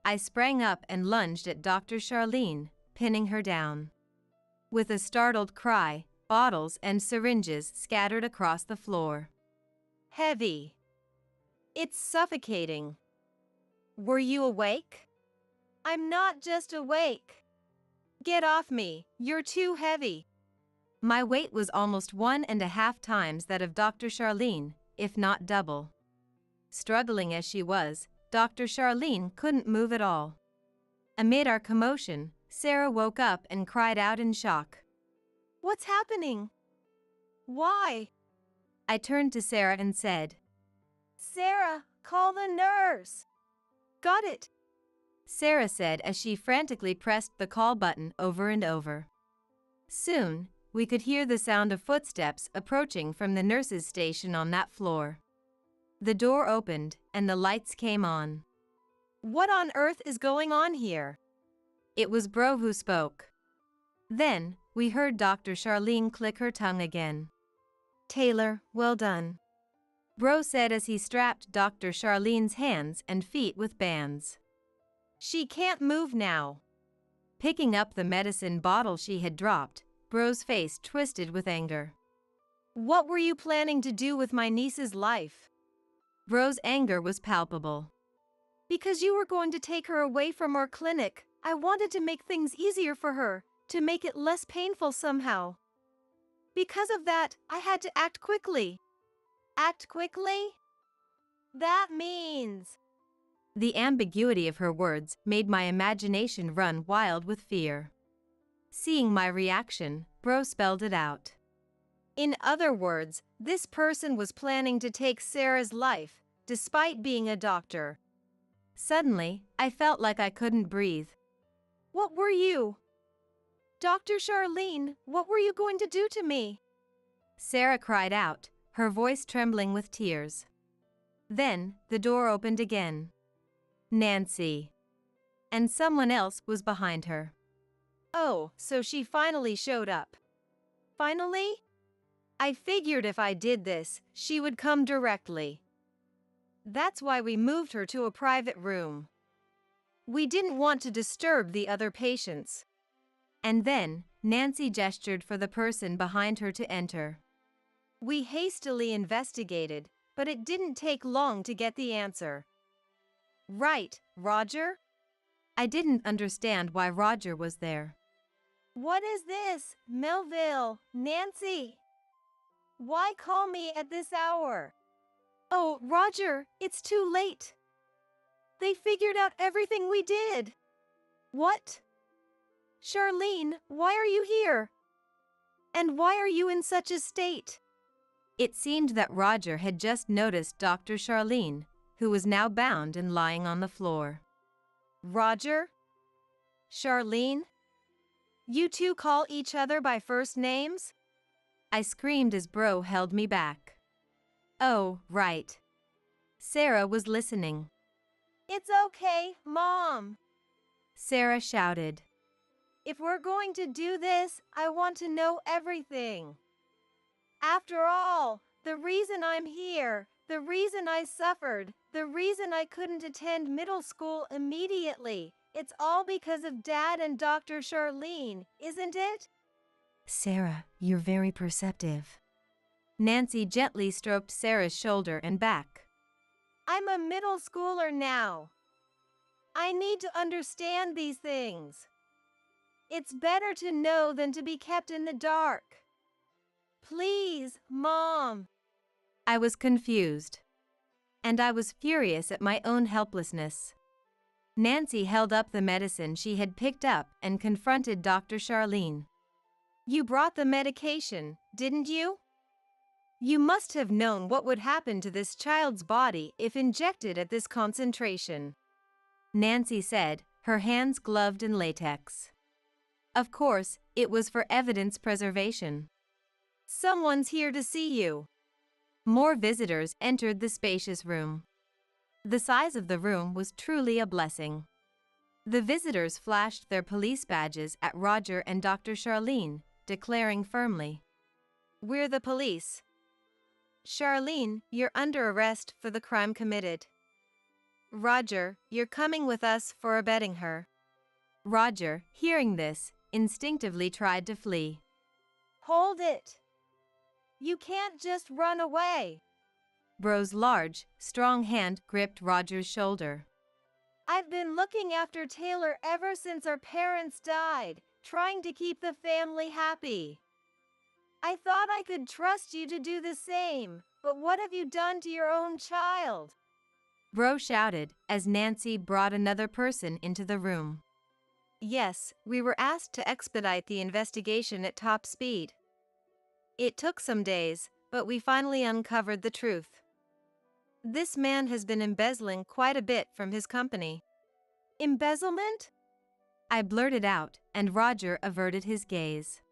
I sprang up and lunged at Dr. Charlene, pinning her down. With a startled cry, bottles and syringes scattered across the floor. Heavy. It's suffocating. Were you awake? I'm not just awake. Get off me, you're too heavy. My weight was almost 1.5 times that of Dr. Charlene, if not double. Struggling as she was, Dr. Charlene couldn't move at all. Amid our commotion, Sarah woke up and cried out in shock. What's happening? Why? I turned to Sarah and said, Sarah, call the nurse. Got it. Sarah said as she frantically pressed the call button over and over. Soon, we could hear the sound of footsteps approaching from the nurse's station on that floor. The door opened and the lights came on. What on earth is going on here? It was Bro who spoke. Then, we heard Dr. Charlene click her tongue again. Taylor, well done. Bro said as he strapped Dr. Charlene's hands and feet with bands. She can't move now. Picking up the medicine bottle she had dropped, Bro's face twisted with anger. What were you planning to do with my niece's life? Bro's anger was palpable. Because you were going to take her away from our clinic, I wanted to make things easier for her, to make it less painful somehow. Because of that, I had to act quickly. Act quickly? That means... The ambiguity of her words made my imagination run wild with fear. Seeing my reaction, Bro spelled it out. In other words, this person was planning to take Sarah's life, despite being a doctor. Suddenly, I felt like I couldn't breathe. What were you? Dr. Charlene, what were you going to do to me? Sarah cried out, her voice trembling with tears. Then, the door opened again. Nancy. And someone else was behind her. Oh, so she finally showed up. Finally? I figured if I did this, she would come directly. That's why we moved her to a private room. We didn't want to disturb the other patients. And then, Nancy gestured for the person behind her to enter. We hastily investigated, but it didn't take long to get the answer. Right, Roger? I didn't understand why Roger was there. What is this, Melville, Nancy? Why call me at this hour? Oh, Roger, it's too late. They figured out everything we did. What? Charlene, why are you here? And why are you in such a state? It seemed that Roger had just noticed Dr. Charlene, who was now bound and lying on the floor. Roger? Charlene? You two call each other by first names? I screamed as Bro held me back. Oh, right. Sarah was listening. It's okay, Mom. Sarah shouted. If we're going to do this, I want to know everything. After all, the reason I'm here, the reason I suffered, the reason I couldn't attend middle school immediately, It's all because of Dad and Dr. Charlene, isn't it? Sarah, you're very perceptive. Nancy gently stroked Sarah's shoulder and back. I'm a middle schooler now. I need to understand these things. It's better to know than to be kept in the dark. Please, Mom. I was confused. And I was furious at my own helplessness. Nancy held up the medicine she had picked up and confronted Dr. Charlene. You brought the medication, didn't you? You must have known what would happen to this child's body if injected at this concentration, Nancy said, her hands gloved in latex. Of course, it was for evidence preservation. Someone's here to see you. More visitors entered the spacious room. The size of the room was truly a blessing. The visitors flashed their police badges at Roger and Dr. Charlene, declaring firmly, "We're the police. Charlene, you're under arrest for the crime committed. Roger, you're coming with us for abetting her." Roger, hearing this, instinctively tried to flee. "Hold it! You can't just run away." Bro's large, strong hand gripped Roger's shoulder. "I've been looking after Taylor ever since our parents died, trying to keep the family happy. I thought I could trust you to do the same, but what have you done to your own child?" Bro shouted as Nancy brought another person into the room. "Yes, we were asked to expedite the investigation at top speed. It took some days, but we finally uncovered the truth. This man has been embezzling quite a bit from his company." "Embezzlement?" I blurted out, and Roger averted his gaze.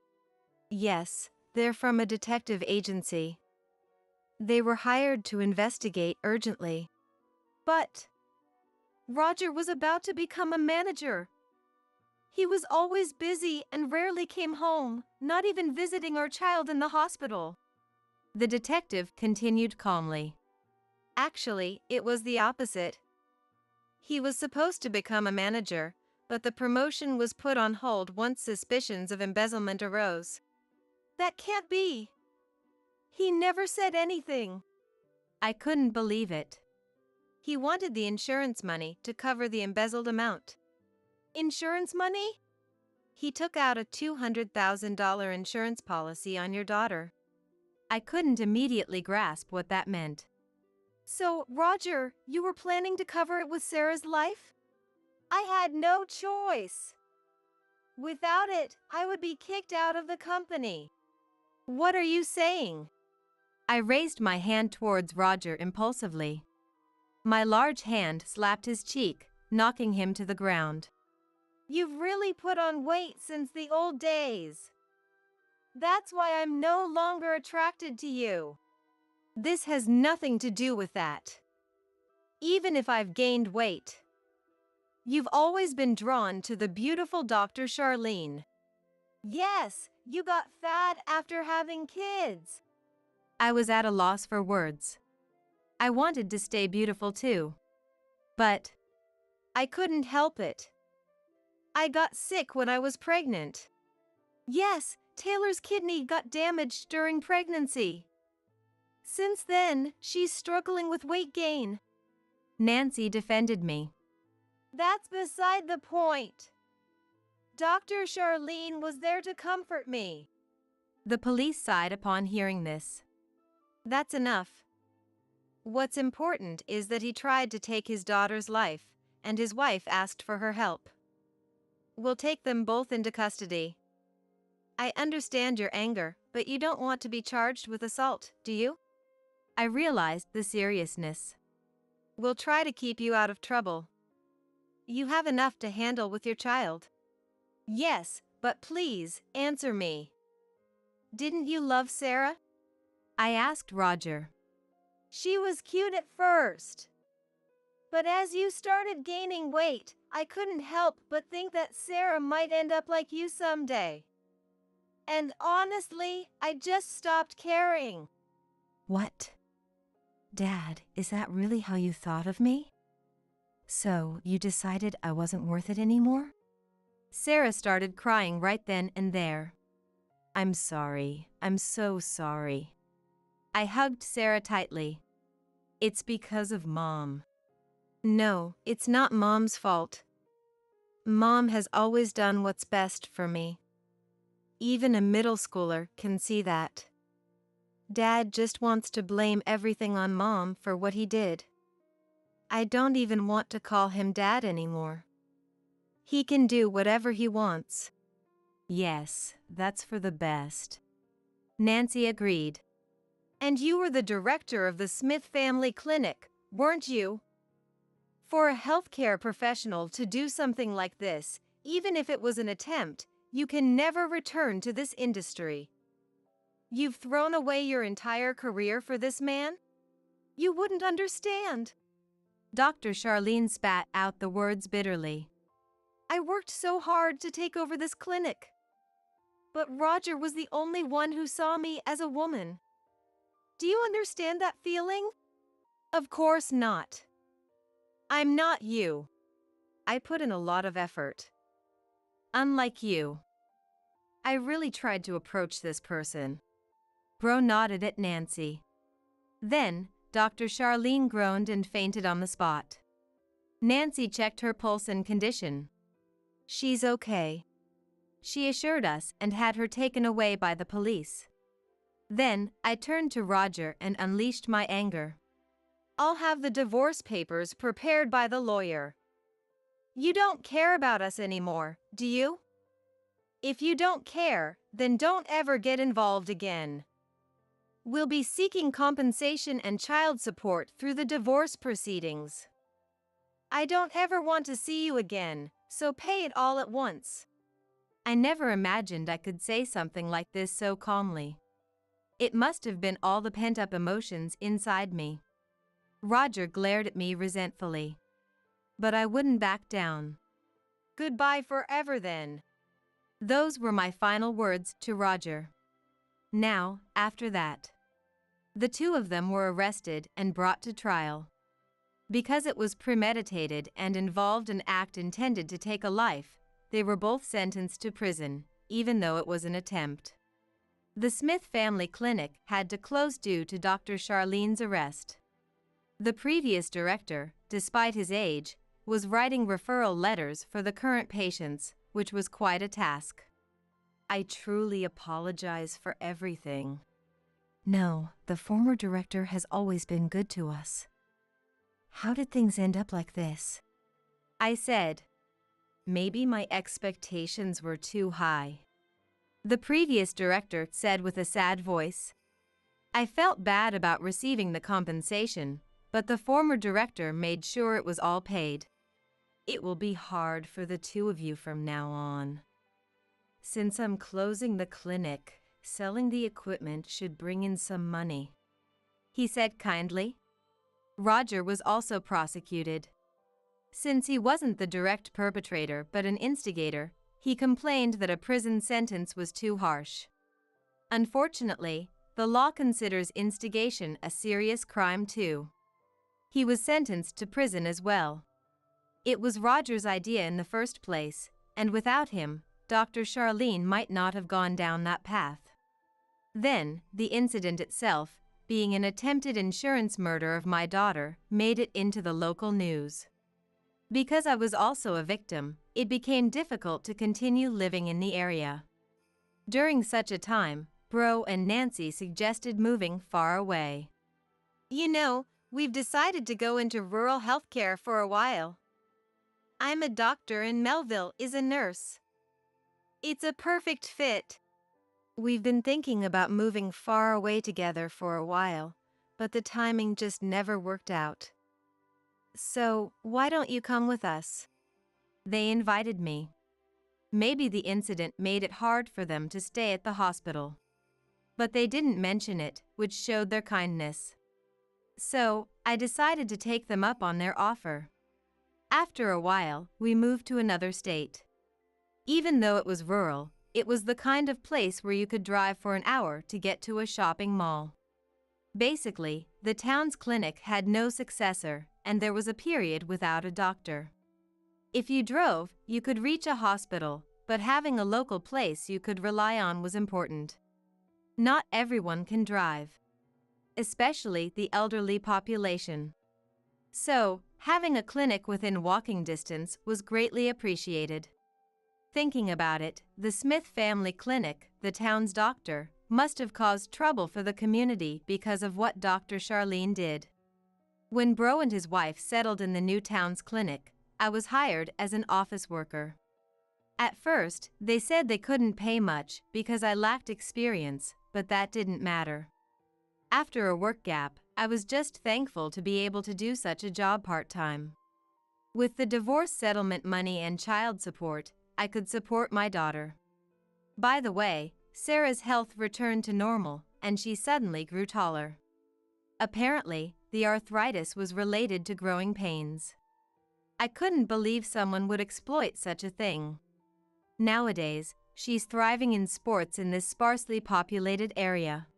"Yes, they're from a detective agency. They were hired to investigate urgently." "But Roger was about to become a manager. He was always busy and rarely came home, not even visiting our child in the hospital." The detective continued calmly. "Actually, it was the opposite. He was supposed to become a manager, but the promotion was put on hold once suspicions of embezzlement arose." "That can't be. He never said anything." I couldn't believe it. "He wanted the insurance money to cover the embezzled amount." "Insurance money?" "He took out a $200,000 insurance policy on your daughter." I couldn't immediately grasp what that meant. "So, Roger, you were planning to cover it with Sarah's life?" "I had no choice. Without it, I would be kicked out of the company." "What are you saying?" I raised my hand towards Roger impulsively. My large hand slapped his cheek, knocking him to the ground. "You've really put on weight since the old days. That's why I'm no longer attracted to you." "This has nothing to do with that. Even if I've gained weight, you've always been drawn to the beautiful Dr. Charlene." "Yes, you got fat after having kids." I was at a loss for words. I wanted to stay beautiful too. But "I couldn't help it. I got sick when I was pregnant." "Yes, Taylor's kidney got damaged during pregnancy. Since then, she's struggling with weight gain." Nancy defended me. "That's beside the point. Dr. Charlene was there to comfort me." The police sighed upon hearing this. "That's enough. What's important is that he tried to take his daughter's life, and his wife asked for her help. We'll take them both into custody. I understand your anger, but you don't want to be charged with assault, do you?" I realized the seriousness. "We'll try to keep you out of trouble. You have enough to handle with your child." "Yes, but please, answer me. Didn't you love Sarah?" I asked Roger. "She was cute at first. But as you started gaining weight, I couldn't help but think that Sarah might end up like you someday. And honestly, I just stopped caring." What? Dad, is that really how you thought of me? So, you decided I wasn't worth it anymore? Sarah started crying right then and there. I'm sorry. I'm so sorry. I hugged Sarah tightly. It's because of Mom. No, it's not Mom's fault. Mom has always done what's best for me. Even a middle schooler can see that. Dad just wants to blame everything on Mom for what he did. I don't even want to call him Dad anymore. He can do whatever he wants. Yes, that's for the best. Nancy agreed. And you were the director of the Smith Family Clinic, weren't you? For a healthcare professional to do something like this, even if it was an attempt, you can never return to this industry. You've thrown away your entire career for this man? You wouldn't understand. Dr. Charlene spat out the words bitterly. I worked so hard to take over this clinic. But Roger was the only one who saw me as a woman. Do you understand that feeling? Of course not. I'm not you. I put in a lot of effort. Unlike you. I really tried to approach this person. Bro nodded at Nancy. Then, Dr. Charlene groaned and fainted on the spot. Nancy checked her pulse and condition. She's okay, she assured us, and had her taken away by the police. Then, I turned to Roger and unleashed my anger. I'll have the divorce papers prepared by the lawyer. You don't care about us anymore, do you? If you don't care, then don't ever get involved again. We'll be seeking compensation and child support through the divorce proceedings. I don't ever want to see you again, so pay it all at once. I never imagined I could say something like this so calmly. It must have been all the pent-up emotions inside me. Roger glared at me resentfully. But I wouldn't back down. Goodbye forever then. Those were my final words to Roger. Now, after that, the two of them were arrested and brought to trial. Because it was premeditated and involved an act intended to take a life, they were both sentenced to prison, even though it was an attempt. The Smith Family Clinic had to close due to Dr. Charlene's arrest. The previous director, despite his age, was writing referral letters for the current patients, which was quite a task. I truly apologize for everything. No, the former director has always been good to us. How did things end up like this? I said. Maybe my expectations were too high. The previous director said with a sad voice. I felt bad about receiving the compensation, but the former director made sure it was all paid. It will be hard for the two of you from now on. Since I'm closing the clinic, selling the equipment should bring in some money, he said kindly. Roger was also prosecuted. Since he wasn't the direct perpetrator but an instigator, he complained that a prison sentence was too harsh. Unfortunately, the law considers instigation a serious crime too. He was sentenced to prison as well. It was Roger's idea in the first place, and without him, Dr. Charlene might not have gone down that path. Then, the incident itself, being an attempted insurance murder of my daughter, made it into the local news. Because I was also a victim, it became difficult to continue living in the area. During such a time, Bro and Nancy suggested moving far away. You know, we've decided to go into rural healthcare for a while. I'm a doctor and Melville is a nurse. It's a perfect fit. We've been thinking about moving far away together for a while, but the timing just never worked out. So, why don't you come with us? They invited me. Maybe the incident made it hard for them to stay at the hospital. But they didn't mention it, which showed their kindness. So, I decided to take them up on their offer. After a while, we moved to another state. Even though it was rural, it was the kind of place where you could drive for an hour to get to a shopping mall. Basically, the town's clinic had no successor, and there was a period without a doctor. If you drove, you could reach a hospital, but having a local place you could rely on was important. Not everyone can drive, especially the elderly population. So, having a clinic within walking distance was greatly appreciated. Thinking about it, the Smith family clinic, the town's doctor, must have caused trouble for the community because of what Dr. Charlene did. When Bro and his wife settled in the new town's clinic, I was hired as an office worker. At first, they said they couldn't pay much because I lacked experience, but that didn't matter. After a work gap, I was just thankful to be able to do such a job part-time. With the divorce settlement money and child support, I could support my daughter. By the way, Sarah's health returned to normal, and she suddenly grew taller. Apparently, the arthritis was related to growing pains. I couldn't believe someone would exploit such a thing. Nowadays, she's thriving in sports in this sparsely populated area.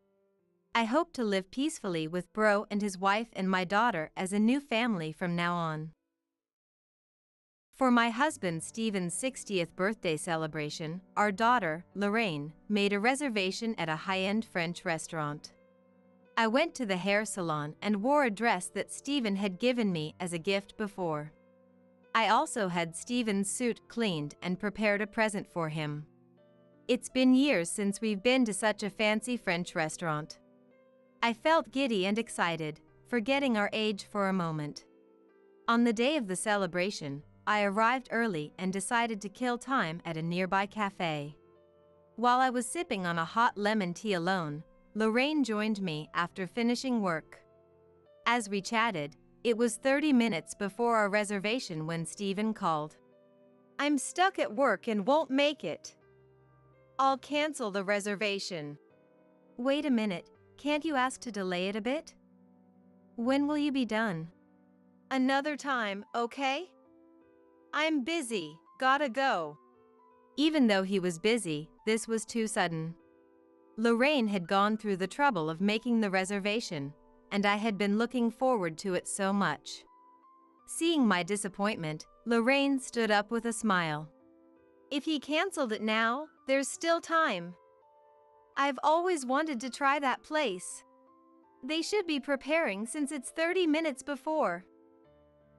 I hope to live peacefully with Bro and his wife and my daughter as a new family from now on. For my husband Stephen's 60th birthday celebration, our daughter, Lorraine, made a reservation at a high-end French restaurant. I went to the hair salon and wore a dress that Stephen had given me as a gift before. I also had Stephen's suit cleaned and prepared a present for him. It's been years since we've been to such a fancy French restaurant. I felt giddy and excited, forgetting our age for a moment. On the day of the celebration, I arrived early and decided to kill time at a nearby cafe. While I was sipping on a hot lemon tea alone, Lorraine joined me after finishing work. As we chatted, it was 30 minutes before our reservation when Stephen called. I'm stuck at work and won't make it. I'll cancel the reservation. Wait a minute, can't you ask to delay it a bit? When will you be done? Another time, okay? I'm busy, gotta go. Even though he was busy, this was too sudden. Lorraine had gone through the trouble of making the reservation, and I had been looking forward to it so much. Seeing my disappointment, Lorraine stood up with a smile. If he canceled it now, there's still time. I've always wanted to try that place. They should be preparing since it's 30 minutes before.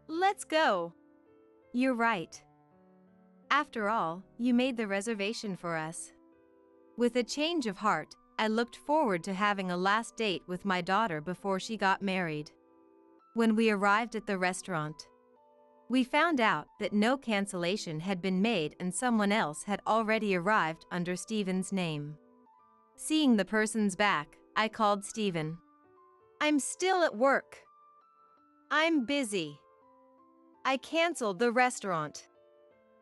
Let's go. You're right. After all, you made the reservation for us. With a change of heart, I looked forward to having a last date with my daughter before she got married. When we arrived at the restaurant, we found out that no cancellation had been made and someone else had already arrived under Stephen's name. Seeing the person's back, I called Stephen. I'm still at work. I'm busy. I canceled the restaurant.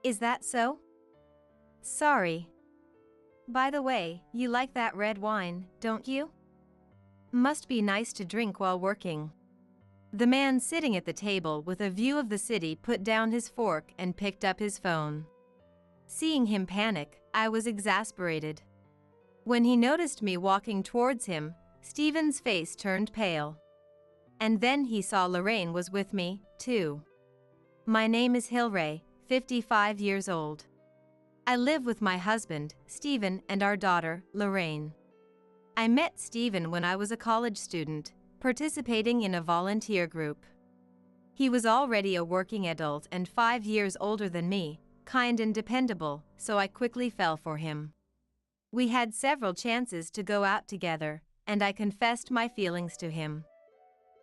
Is that so? Sorry. By the way, you like that red wine, don't you? Must be nice to drink while working. The man sitting at the table with a view of the city put down his fork and picked up his phone. Seeing him panic, I was exasperated. When he noticed me walking towards him, Stephen's face turned pale. And then he saw Lorraine was with me, too. My name is Hilray, 55 years old. I live with my husband, Stephen, and our daughter, Lorraine. I met Stephen when I was a college student, participating in a volunteer group. He was already a working adult and 5 years older than me, kind and dependable, so I quickly fell for him. We had several chances to go out together, and I confessed my feelings to him.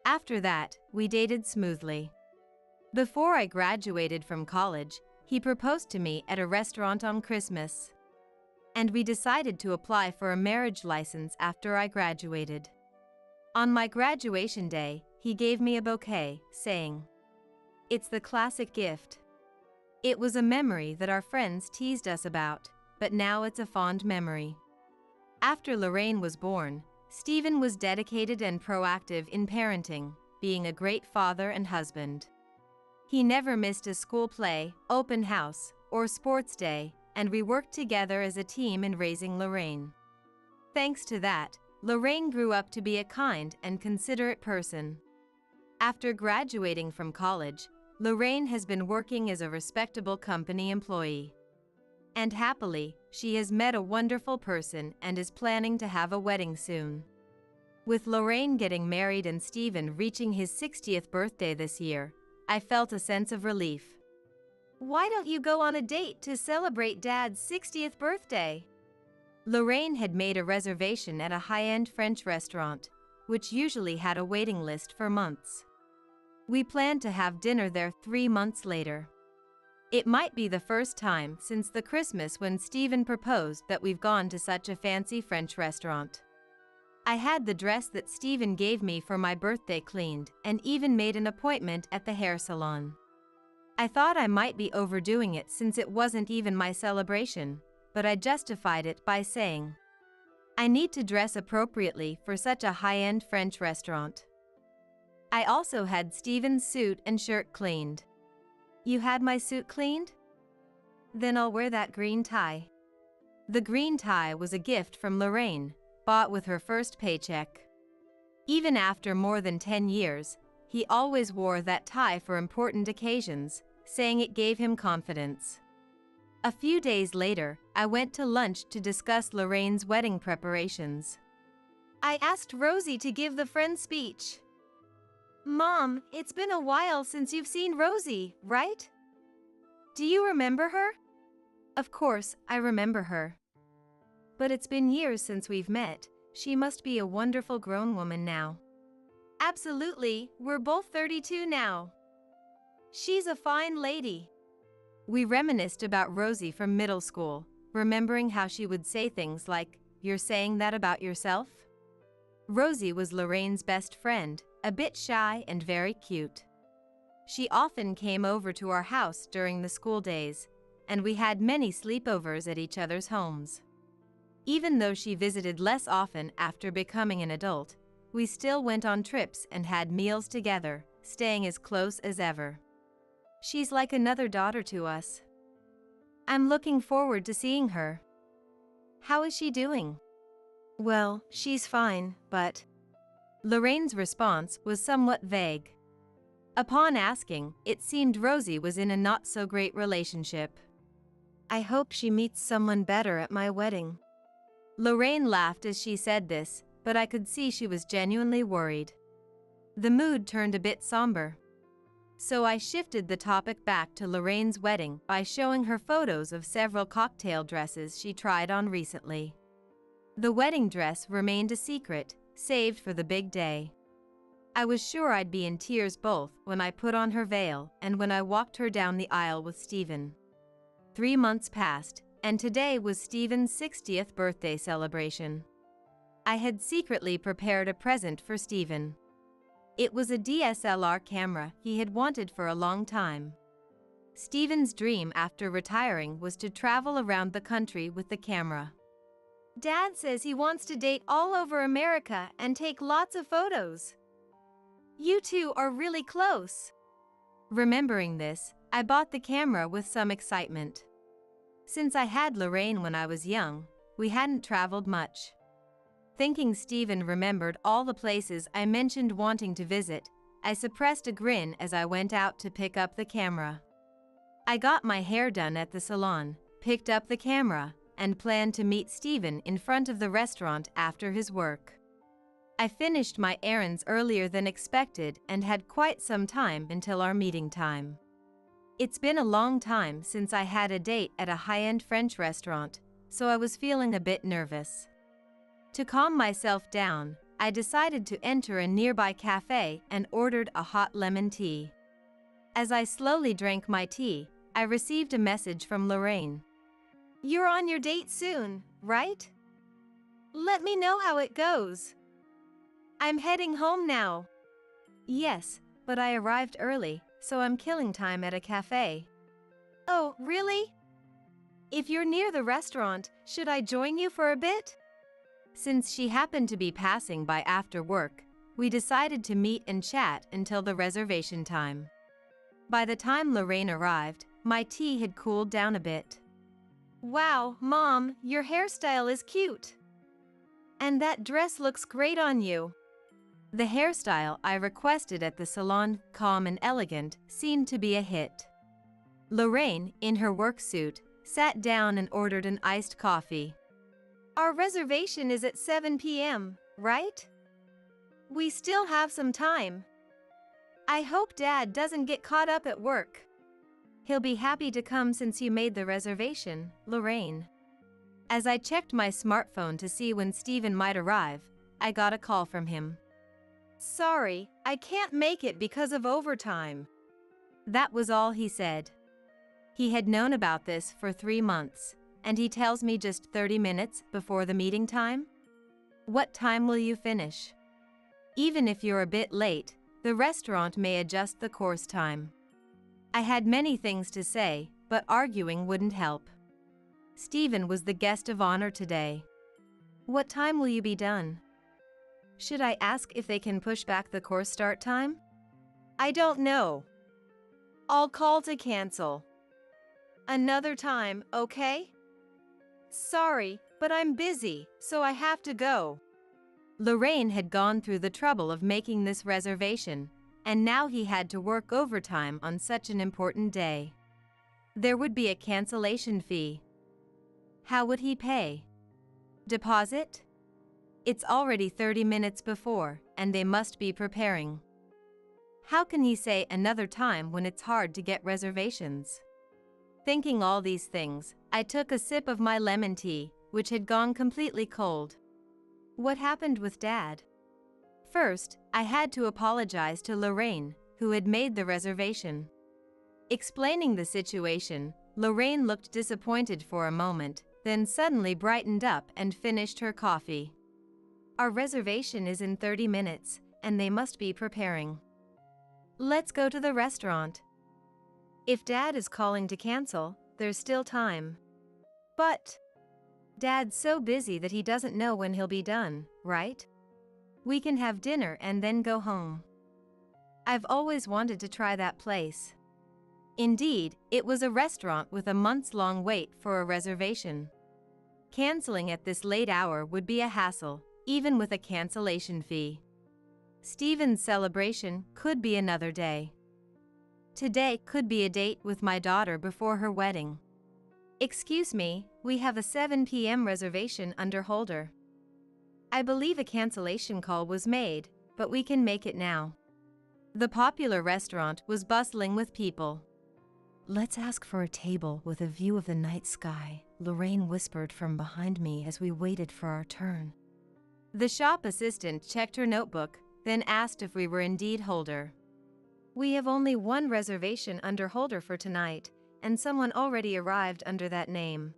After that, we dated smoothly. Before I graduated from college, he proposed to me at a restaurant on Christmas. And we decided to apply for a marriage license after I graduated. On my graduation day, he gave me a bouquet, saying, "It's the classic gift." It was a memory that our friends teased us about, but now it's a fond memory. After Lorraine was born, Stephen was dedicated and proactive in parenting, being a great father and husband. He never missed a school play, open house, or sports day, and we worked together as a team in raising Lorraine. Thanks to that, Lorraine grew up to be a kind and considerate person. After graduating from college, Lorraine has been working as a respectable company employee. And happily, she has met a wonderful person and is planning to have a wedding soon. With Lorraine getting married and Steven reaching his 60th birthday this year, I felt a sense of relief. Why don't you go on a date to celebrate Dad's 60th birthday? Lorraine had made a reservation at a high-end French restaurant, which usually had a waiting list for months. We planned to have dinner there 3 months later. It might be the first time since the Christmas when Steven proposed that we've gone to such a fancy French restaurant. I had the dress that Steven gave me for my birthday cleaned and even made an appointment at the hair salon. I thought I might be overdoing it since it wasn't even my celebration, but I justified it by saying, I need to dress appropriately for such a high-end French restaurant. I also had Steven's suit and shirt cleaned. You had my suit cleaned? Then I'll wear that green tie. The green tie was a gift from Lorraine, bought with her first paycheck. Even after more than 10 years, he always wore that tie for important occasions, saying it gave him confidence. A few days later, I went to lunch to discuss Lorraine's wedding preparations. I asked Rosie to give the friend speech. Mom, it's been a while since you've seen Rosie, right? Do you remember her? Of course, I remember her. But it's been years since we've met. She must be a wonderful grown woman now. Absolutely, we're both 32 now. She's a fine lady. We reminisced about Rosie from middle school, remembering how she would say things like, "You're saying that about yourself?" Rosie was Lorraine's best friend, a bit shy and very cute. She often came over to our house during the school days, and we had many sleepovers at each other's homes. Even though she visited less often after becoming an adult, we still went on trips and had meals together, staying as close as ever. She's like another daughter to us. I'm looking forward to seeing her. How is she doing? Well, she's fine, but... Lorraine's response was somewhat vague. Upon asking, it seemed Rosie was in a not-so-great relationship. I hope she meets someone better at my wedding. Lorraine laughed as she said this, but I could see she was genuinely worried. The mood turned a bit somber. So I shifted the topic back to Lorraine's wedding by showing her photos of several cocktail dresses she tried on recently. The wedding dress remained a secret, saved for the big day. I was sure I'd be in tears both when I put on her veil and when I walked her down the aisle with Steven. 3 months passed, and today was Steven's 60th birthday celebration. I had secretly prepared a present for Steven. It was a DSLR camera he had wanted for a long time. Steven's dream after retiring was to travel around the country with the camera. Dad says he wants to date all over America and take lots of photos. You two are really close. Remembering this, I bought the camera with some excitement. Since I had Lorraine when I was young, we hadn't traveled much. Thinking Steven remembered all the places I mentioned wanting to visit, I suppressed a grin as I went out to pick up the camera. I got my hair done at the salon, picked up the camera, and planned to meet Steven in front of the restaurant after his work. I finished my errands earlier than expected and had quite some time until our meeting time. It's been a long time since I had a date at a high-end French restaurant, so I was feeling a bit nervous. To calm myself down, I decided to enter a nearby cafe and ordered a hot lemon tea. As I slowly drank my tea, I received a message from Lorraine. You're on your date soon, right? Let me know how it goes. I'm heading home now. Yes, but I arrived early, so I'm killing time at a cafe. Oh, really? If you're near the restaurant, should I join you for a bit? Since she happened to be passing by after work, we decided to meet and chat until the reservation time. By the time Lorraine arrived, my tea had cooled down a bit. Wow, Mom, your hairstyle is cute. And that dress looks great on you. The hairstyle I requested at the salon, calm and elegant, seemed to be a hit. Lorraine, in her work suit, sat down and ordered an iced coffee. Our reservation is at 7 p.m., right? We still have some time. I hope Dad doesn't get caught up at work. He'll be happy to come since you made the reservation, Lorraine. As I checked my smartphone to see when Stephen might arrive, I got a call from him. Sorry, I can't make it because of overtime. That was all he said. He had known about this for 3 months, and he tells me just 30 minutes before the meeting time? What time will you finish? Even if you're a bit late, the restaurant may adjust the course time. I had many things to say, but arguing wouldn't help. Stephen was the guest of honor today. What time will you be done? Should I ask if they can push back the course start time? I don't know. I'll call to cancel. Another time, okay? Sorry, but I'm busy, so I have to go. Lorraine had gone through the trouble of making this reservation, and now he had to work overtime on such an important day. There would be a cancellation fee. How would he pay? Deposit? It's already 30 minutes before, and they must be preparing. How can he say another time when it's hard to get reservations? Thinking all these things, I took a sip of my lemon tea, which had gone completely cold. What happened with Dad? First, I had to apologize to Lorraine, who had made the reservation. Explaining the situation, Lorraine looked disappointed for a moment, then suddenly brightened up and finished her coffee. Our reservation is in 30 minutes, and they must be preparing. Let's go to the restaurant. If Dad is calling to cancel, there's still time. But Dad's so busy that he doesn't know when he'll be done, right? We can have dinner and then go home. I've always wanted to try that place. Indeed, it was a restaurant with a months-long wait for a reservation. Canceling at this late hour would be a hassle, even with a cancellation fee. Stephen's celebration could be another day. Today could be a date with my daughter before her wedding. Excuse me, we have a 7 p.m. reservation under holder. I believe a cancellation call was made, but we can make it now. The popular restaurant was bustling with people. Let's ask for a table with a view of the night sky, Lorraine whispered from behind me as we waited for our turn. The shop assistant checked her notebook, then asked if we were indeed holder. We have only one reservation under holder for tonight, and someone already arrived under that name.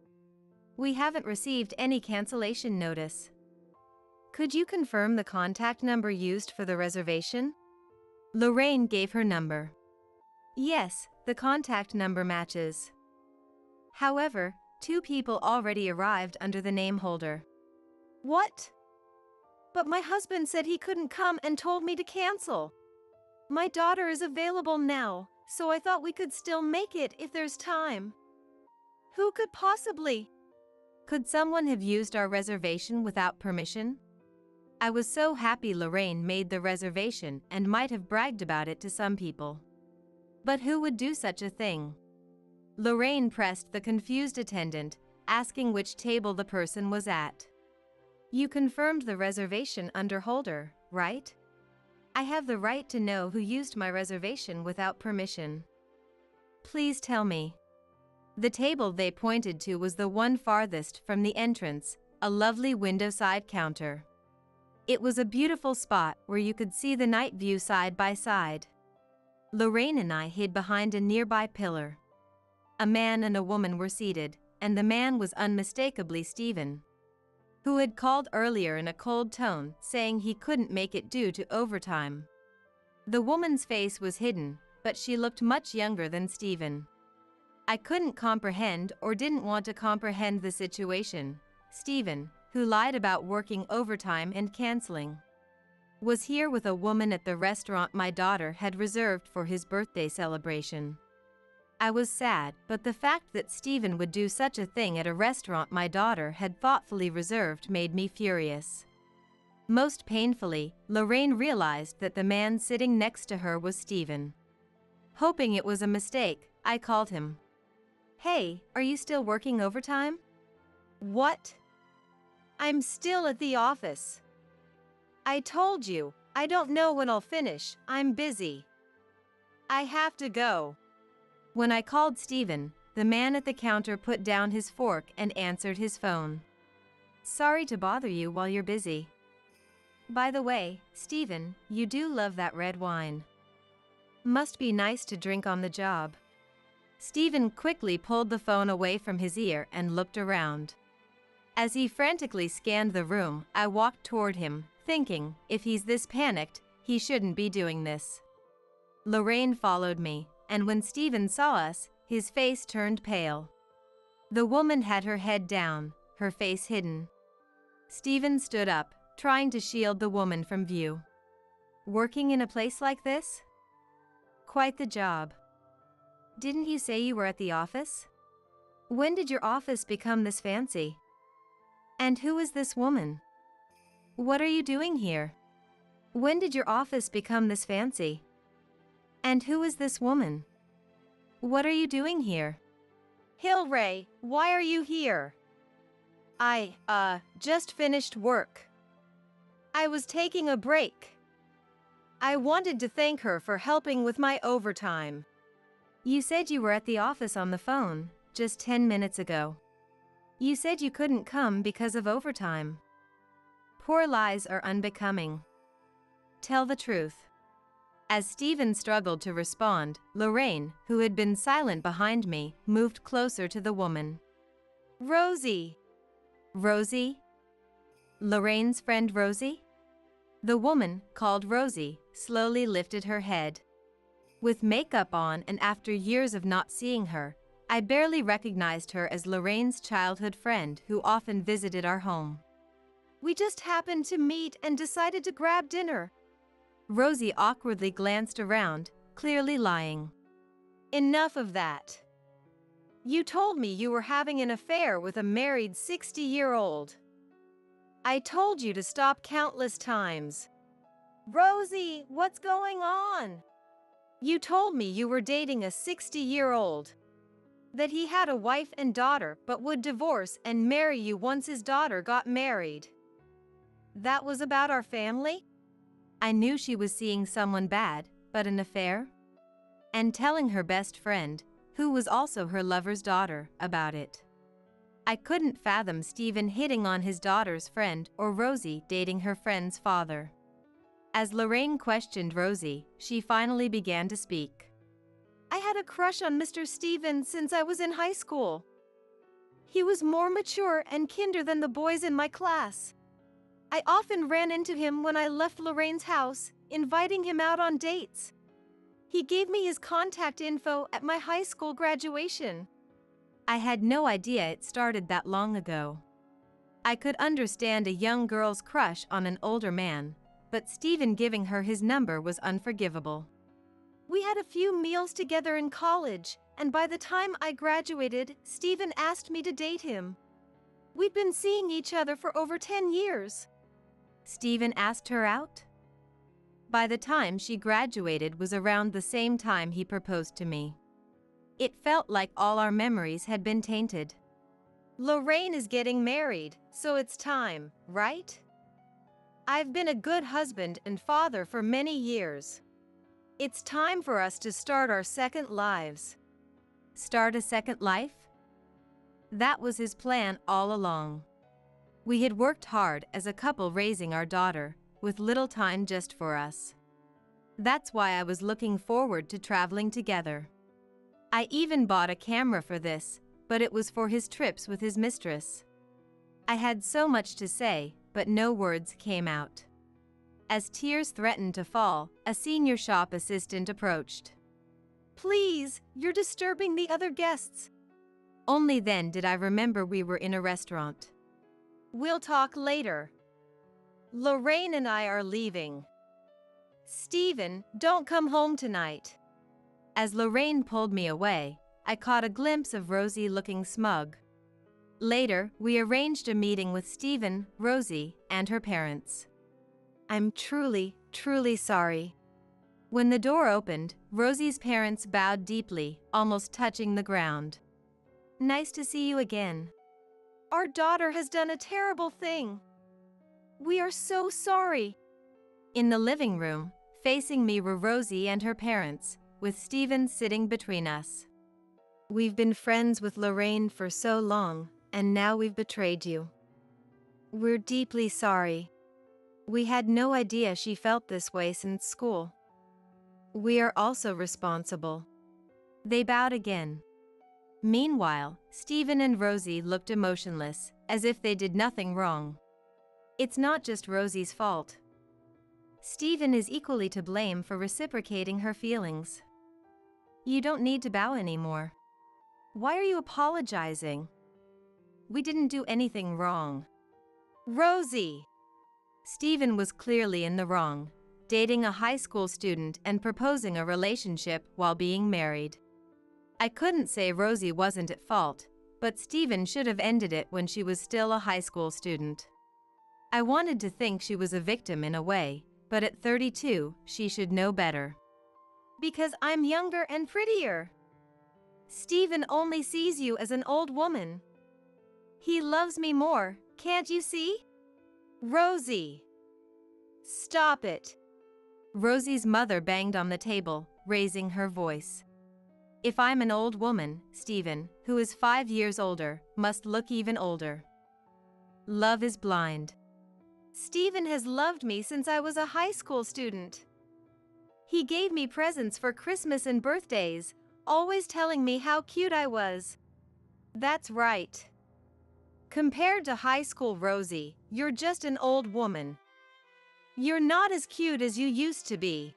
We haven't received any cancellation notice. Could you confirm the contact number used for the reservation? Lorraine gave her number. Yes, the contact number matches. However, 2 people already arrived under the name holder. What? But my husband said he couldn't come and told me to cancel. My daughter is available now, so I thought we could still make it if there's time. Who could possibly? Could someone have used our reservation without permission? I was so happy Lorraine made the reservation and might have bragged about it to some people. But who would do such a thing? Lorraine pressed the confused attendant, asking which table the person was at. You confirmed the reservation under holder, right? I have the right to know who used my reservation without permission. Please tell me. The table they pointed to was the one farthest from the entrance, a lovely window-side counter. It was a beautiful spot where you could see the night view side by side. Lorraine and I hid behind a nearby pillar. A man and a woman were seated, and the man was unmistakably Stephen, who had called earlier in a cold tone saying he couldn't make it due to overtime. The woman's face was hidden, but she looked much younger than Stephen. I couldn't comprehend or didn't want to comprehend the situation. Stephen, who lied about working overtime and canceling, was here with a woman at the restaurant my daughter had reserved for his birthday celebration. I was sad, but the fact that Stephen would do such a thing at a restaurant my daughter had thoughtfully reserved made me furious. Most painfully, Lorraine realized that the man sitting next to her was Steven. Hoping it was a mistake, I called him. "Hey, are you still working overtime?" "What? I'm still at the office. I told you, I don't know when I'll finish, I'm busy. I have to go." When I called Steven, the man at the counter put down his fork and answered his phone. "Sorry to bother you while you're busy. By the way, Steven, you do love that red wine. Must be nice to drink on the job." Steven quickly pulled the phone away from his ear and looked around. As he frantically scanned the room, I walked toward him, thinking, if he's this panicked, he shouldn't be doing this. Lorraine followed me, and when Steven saw us, his face turned pale. The woman had her head down, her face hidden. Steven stood up, trying to shield the woman from view. "Working in a place like this? Quite the job. Didn't you say you were at the office? When did your office become this fancy? And who is this woman? What are you doing here? When did your office become this fancy? And who is this woman? What are you doing here?" "Hilray, why are you here?" I just finished work. I was taking a break. I wanted to thank her for helping with my overtime." "You said you were at the office on the phone, just 10 minutes ago. You said you couldn't come because of overtime. Poor lies are unbecoming. Tell the truth." As Steven struggled to respond, Lorraine, who had been silent behind me, moved closer to the woman. "Rosie." "Rosie? Lorraine's friend Rosie?" The woman, called Rosie, slowly lifted her head. With makeup on and after years of not seeing her, I barely recognized her as Lorraine's childhood friend who often visited our home. "We just happened to meet and decided to grab dinner." Rosie awkwardly glanced around, clearly lying. "Enough of that. You told me you were having an affair with a married 60-year-old. I told you to stop countless times." "Rosie, what's going on?" "You told me you were dating a 60-year-old. That he had a wife and daughter but would divorce and marry you once his daughter got married. That was about our family?" I knew she was seeing someone bad, but an affair? And telling her best friend, who was also her lover's daughter, about it. I couldn't fathom Steven hitting on his daughter's friend or Rosie dating her friend's father. As Lorraine questioned Rosie, she finally began to speak. "I had a crush on Mr. Steven since I was in high school. He was more mature and kinder than the boys in my class. I often ran into him when I left Lorraine's house, inviting him out on dates. He gave me his contact info at my high school graduation." I had no idea it started that long ago. I could understand a young girl's crush on an older man, but Steven giving her his number was unforgivable. "We had a few meals together in college, and by the time I graduated, Steven asked me to date him. We'd been seeing each other for over 10 years. Steven asked her out? By the time she graduated was around the same time he proposed to me. It felt like all our memories had been tainted. Lorraine is getting married, so it's time, right? I've been a good husband and father for many years. It's time for us to start our second lives." Start a second life? That was his plan all along. We had worked hard as a couple raising our daughter, with little time just for us. That's why I was looking forward to traveling together. I even bought a camera for this, but it was for his trips with his mistress. I had so much to say, but no words came out. As tears threatened to fall, a senior shop assistant approached. "Please, you're disturbing the other guests." Only then did I remember we were in a restaurant. "We'll talk later. Lorraine and I are leaving. Steven, don't come home tonight." As Lorraine pulled me away, I caught a glimpse of Rosie looking smug. Later, we arranged a meeting with Steven, Rosie, and her parents. I'm truly, truly sorry. When the door opened, Rosie's parents bowed deeply, almost touching the ground. Nice to see you again. Our daughter has done a terrible thing. We are so sorry. In the living room, facing me were Rosie and her parents, with Stephen sitting between us. We've been friends with Lorraine for so long, and now we've betrayed you. We're deeply sorry. We had no idea she felt this way since school. We are also responsible. They bowed again. Meanwhile, Stephen and Rosie looked emotionless, as if they did nothing wrong. It's not just Rosie's fault. Stephen is equally to blame for reciprocating her feelings. You don't need to bow anymore. Why are you apologizing? We didn't do anything wrong. Rosie! Stephen was clearly in the wrong, dating a high school student and proposing a relationship while being married. I couldn't say Rosie wasn't at fault, but Stephen should have ended it when she was still a high school student. I wanted to think she was a victim in a way, but at 32, she should know better. Because I'm younger and prettier. Stephen only sees you as an old woman. He loves me more, can't you see? Rosie! Stop it! Rosie's mother banged on the table, raising her voice. If I'm an old woman, Stephen, who is 5 years older, must look even older. Love is blind. Stephen has loved me since I was a high school student. He gave me presents for Christmas and birthdays, always telling me how cute I was. That's right. Compared to high school Rosie, you're just an old woman. You're not as cute as you used to be.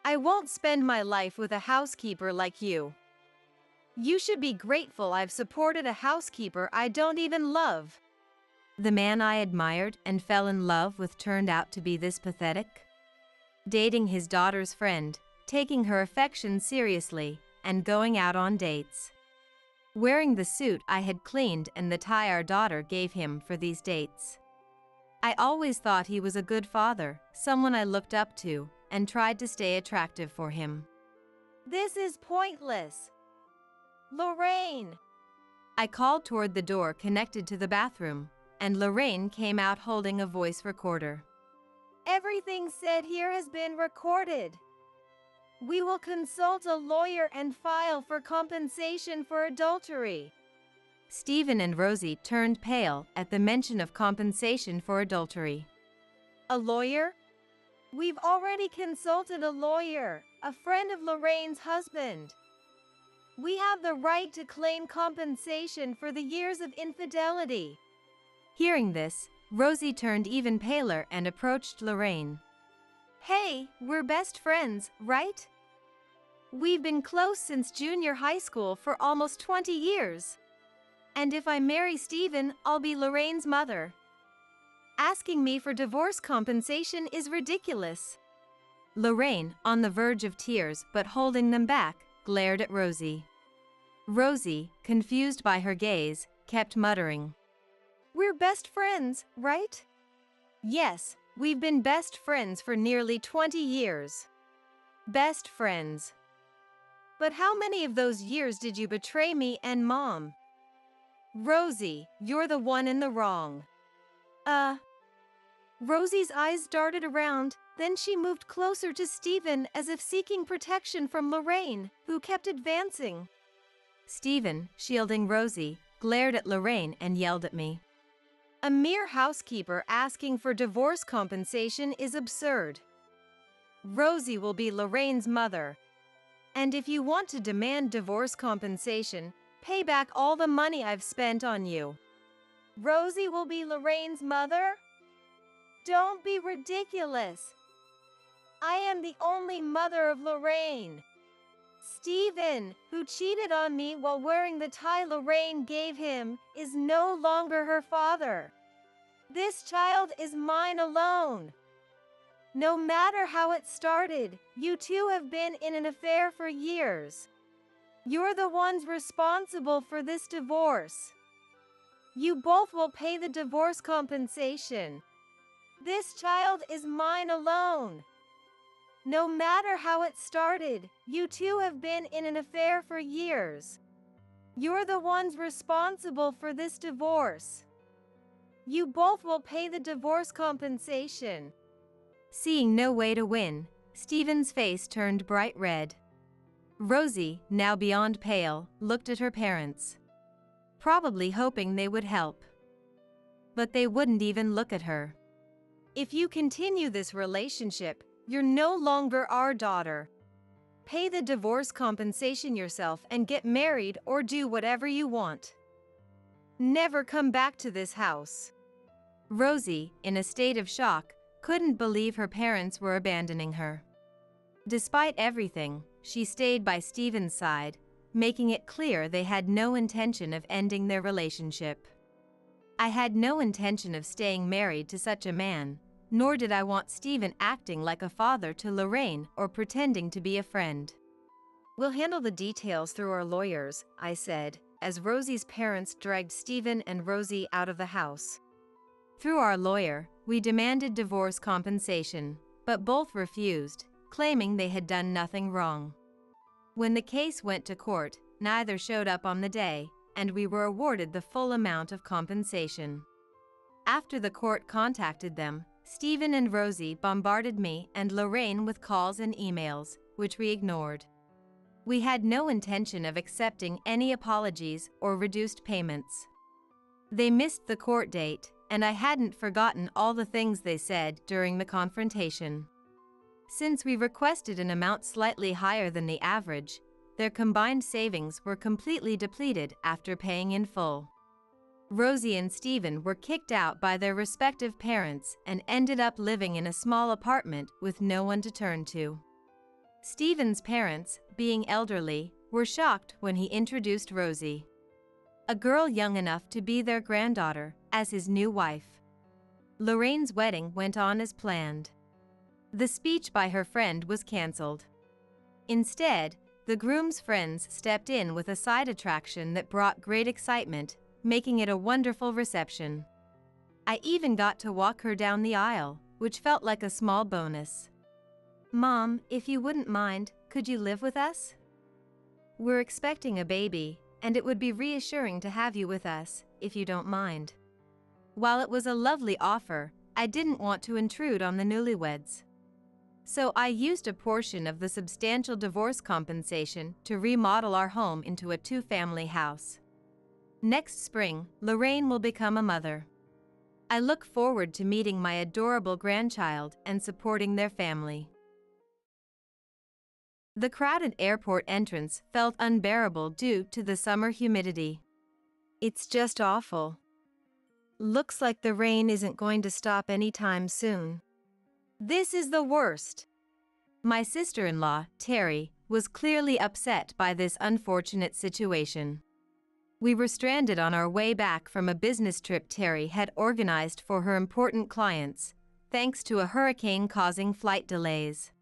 I won't spend my life with a housekeeper like you. You should be grateful I've supported a housekeeper I don't even love. The man I admired and fell in love with turned out to be this pathetic? Dating his daughter's friend, taking her affection seriously, and going out on dates. Wearing the suit I had cleaned and the tie our daughter gave him for these dates. I always thought he was a good father, someone I looked up to, and tried to stay attractive for him. This is pointless. Lorraine! I called toward the door connected to the bathroom, and Lorraine came out holding a voice recorder. Everything said here has been recorded. We will consult a lawyer and file for compensation for adultery. Stephen and Rosie turned pale at the mention of compensation for adultery. A lawyer? We've already consulted a lawyer, a friend of Lorraine's husband. We have the right to claim compensation for the years of infidelity. Hearing this, Rosie turned even paler and approached Lorraine. Hey, we're best friends, right? We've been close since junior high school for almost 20 years. And if I marry Stephen, I'll be Lorraine's mother. Asking me for divorce compensation is ridiculous. Lorraine, on the verge of tears but holding them back, glared at Rosie. Rosie, confused by her gaze, kept muttering. We're best friends, right? Yes, we've been best friends for nearly 20 years. Best friends. But how many of those years did you betray me and Mom? Rosie, you're the one in the wrong. Rosie's eyes darted around, then she moved closer to Stephen as if seeking protection from Lorraine, who kept advancing. Stephen, shielding Rosie, glared at Lorraine and yelled at me. A mere housekeeper asking for divorce compensation is absurd. Rosie will be Lorraine's mother. And if you want to demand divorce compensation, pay back all the money I've spent on you. Rosie will be Lorraine's mother? Don't be ridiculous. I am the only mother of Lorraine. Stephen, who cheated on me while wearing the tie Lorraine gave him, is no longer her father. This child is mine alone. No matter how it started, you two have been in an affair for years. You're the ones responsible for this divorce. You both will pay the divorce compensation. This child is mine alone. No matter how it started, you two have been in an affair for years. You're the ones responsible for this divorce. You both will pay the divorce compensation. Seeing no way to win, Stephen's face turned bright red. Rosie, now beyond pale, looked at her parents, probably hoping they would help. But they wouldn't even look at her. If you continue this relationship, you're no longer our daughter. Pay the divorce compensation yourself and get married or do whatever you want. Never come back to this house. Rosie, in a state of shock, couldn't believe her parents were abandoning her. Despite everything, she stayed by Stephen's side, making it clear they had no intention of ending their relationship. I had no intention of staying married to such a man, nor did I want Stephen acting like a father to Lorraine or pretending to be a friend. We'll handle the details through our lawyers, I said, as Rosie's parents dragged Stephen and Rosie out of the house. Through our lawyer, we demanded divorce compensation, but both refused, claiming they had done nothing wrong. When the case went to court, neither showed up on the day, and we were awarded the full amount of compensation. After the court contacted them, Stephen and Rosie bombarded me and Lorraine with calls and emails, which we ignored. We had no intention of accepting any apologies or reduced payments. They missed the court date, and I hadn't forgotten all the things they said during the confrontation. Since we requested an amount slightly higher than the average, their combined savings were completely depleted after paying in full. Rosie and Stephen were kicked out by their respective parents and ended up living in a small apartment with no one to turn to. Stephen's parents, being elderly, were shocked when he introduced Rosie, a girl young enough to be their granddaughter, as his new wife. Lorraine's wedding went on as planned. The speech by her friend was cancelled. Instead, the groom's friends stepped in with a side attraction that brought great excitement, making it a wonderful reception. I even got to walk her down the aisle, which felt like a small bonus. "Mom, if you wouldn't mind, could you live with us? We're expecting a baby, and it would be reassuring to have you with us, if you don't mind." While it was a lovely offer, I didn't want to intrude on the newlyweds. So I used a portion of the substantial divorce compensation to remodel our home into a two-family house. Next spring, Lorraine will become a mother. I look forward to meeting my adorable grandchild and supporting their family. The crowded airport entrance felt unbearable due to the summer humidity. It's just awful. Looks like the rain isn't going to stop anytime soon. This is the worst. My sister-in-law, Terry, was clearly upset by this unfortunate situation. We were stranded on our way back from a business trip Terry had organized for her important clients, thanks to a hurricane causing flight delays.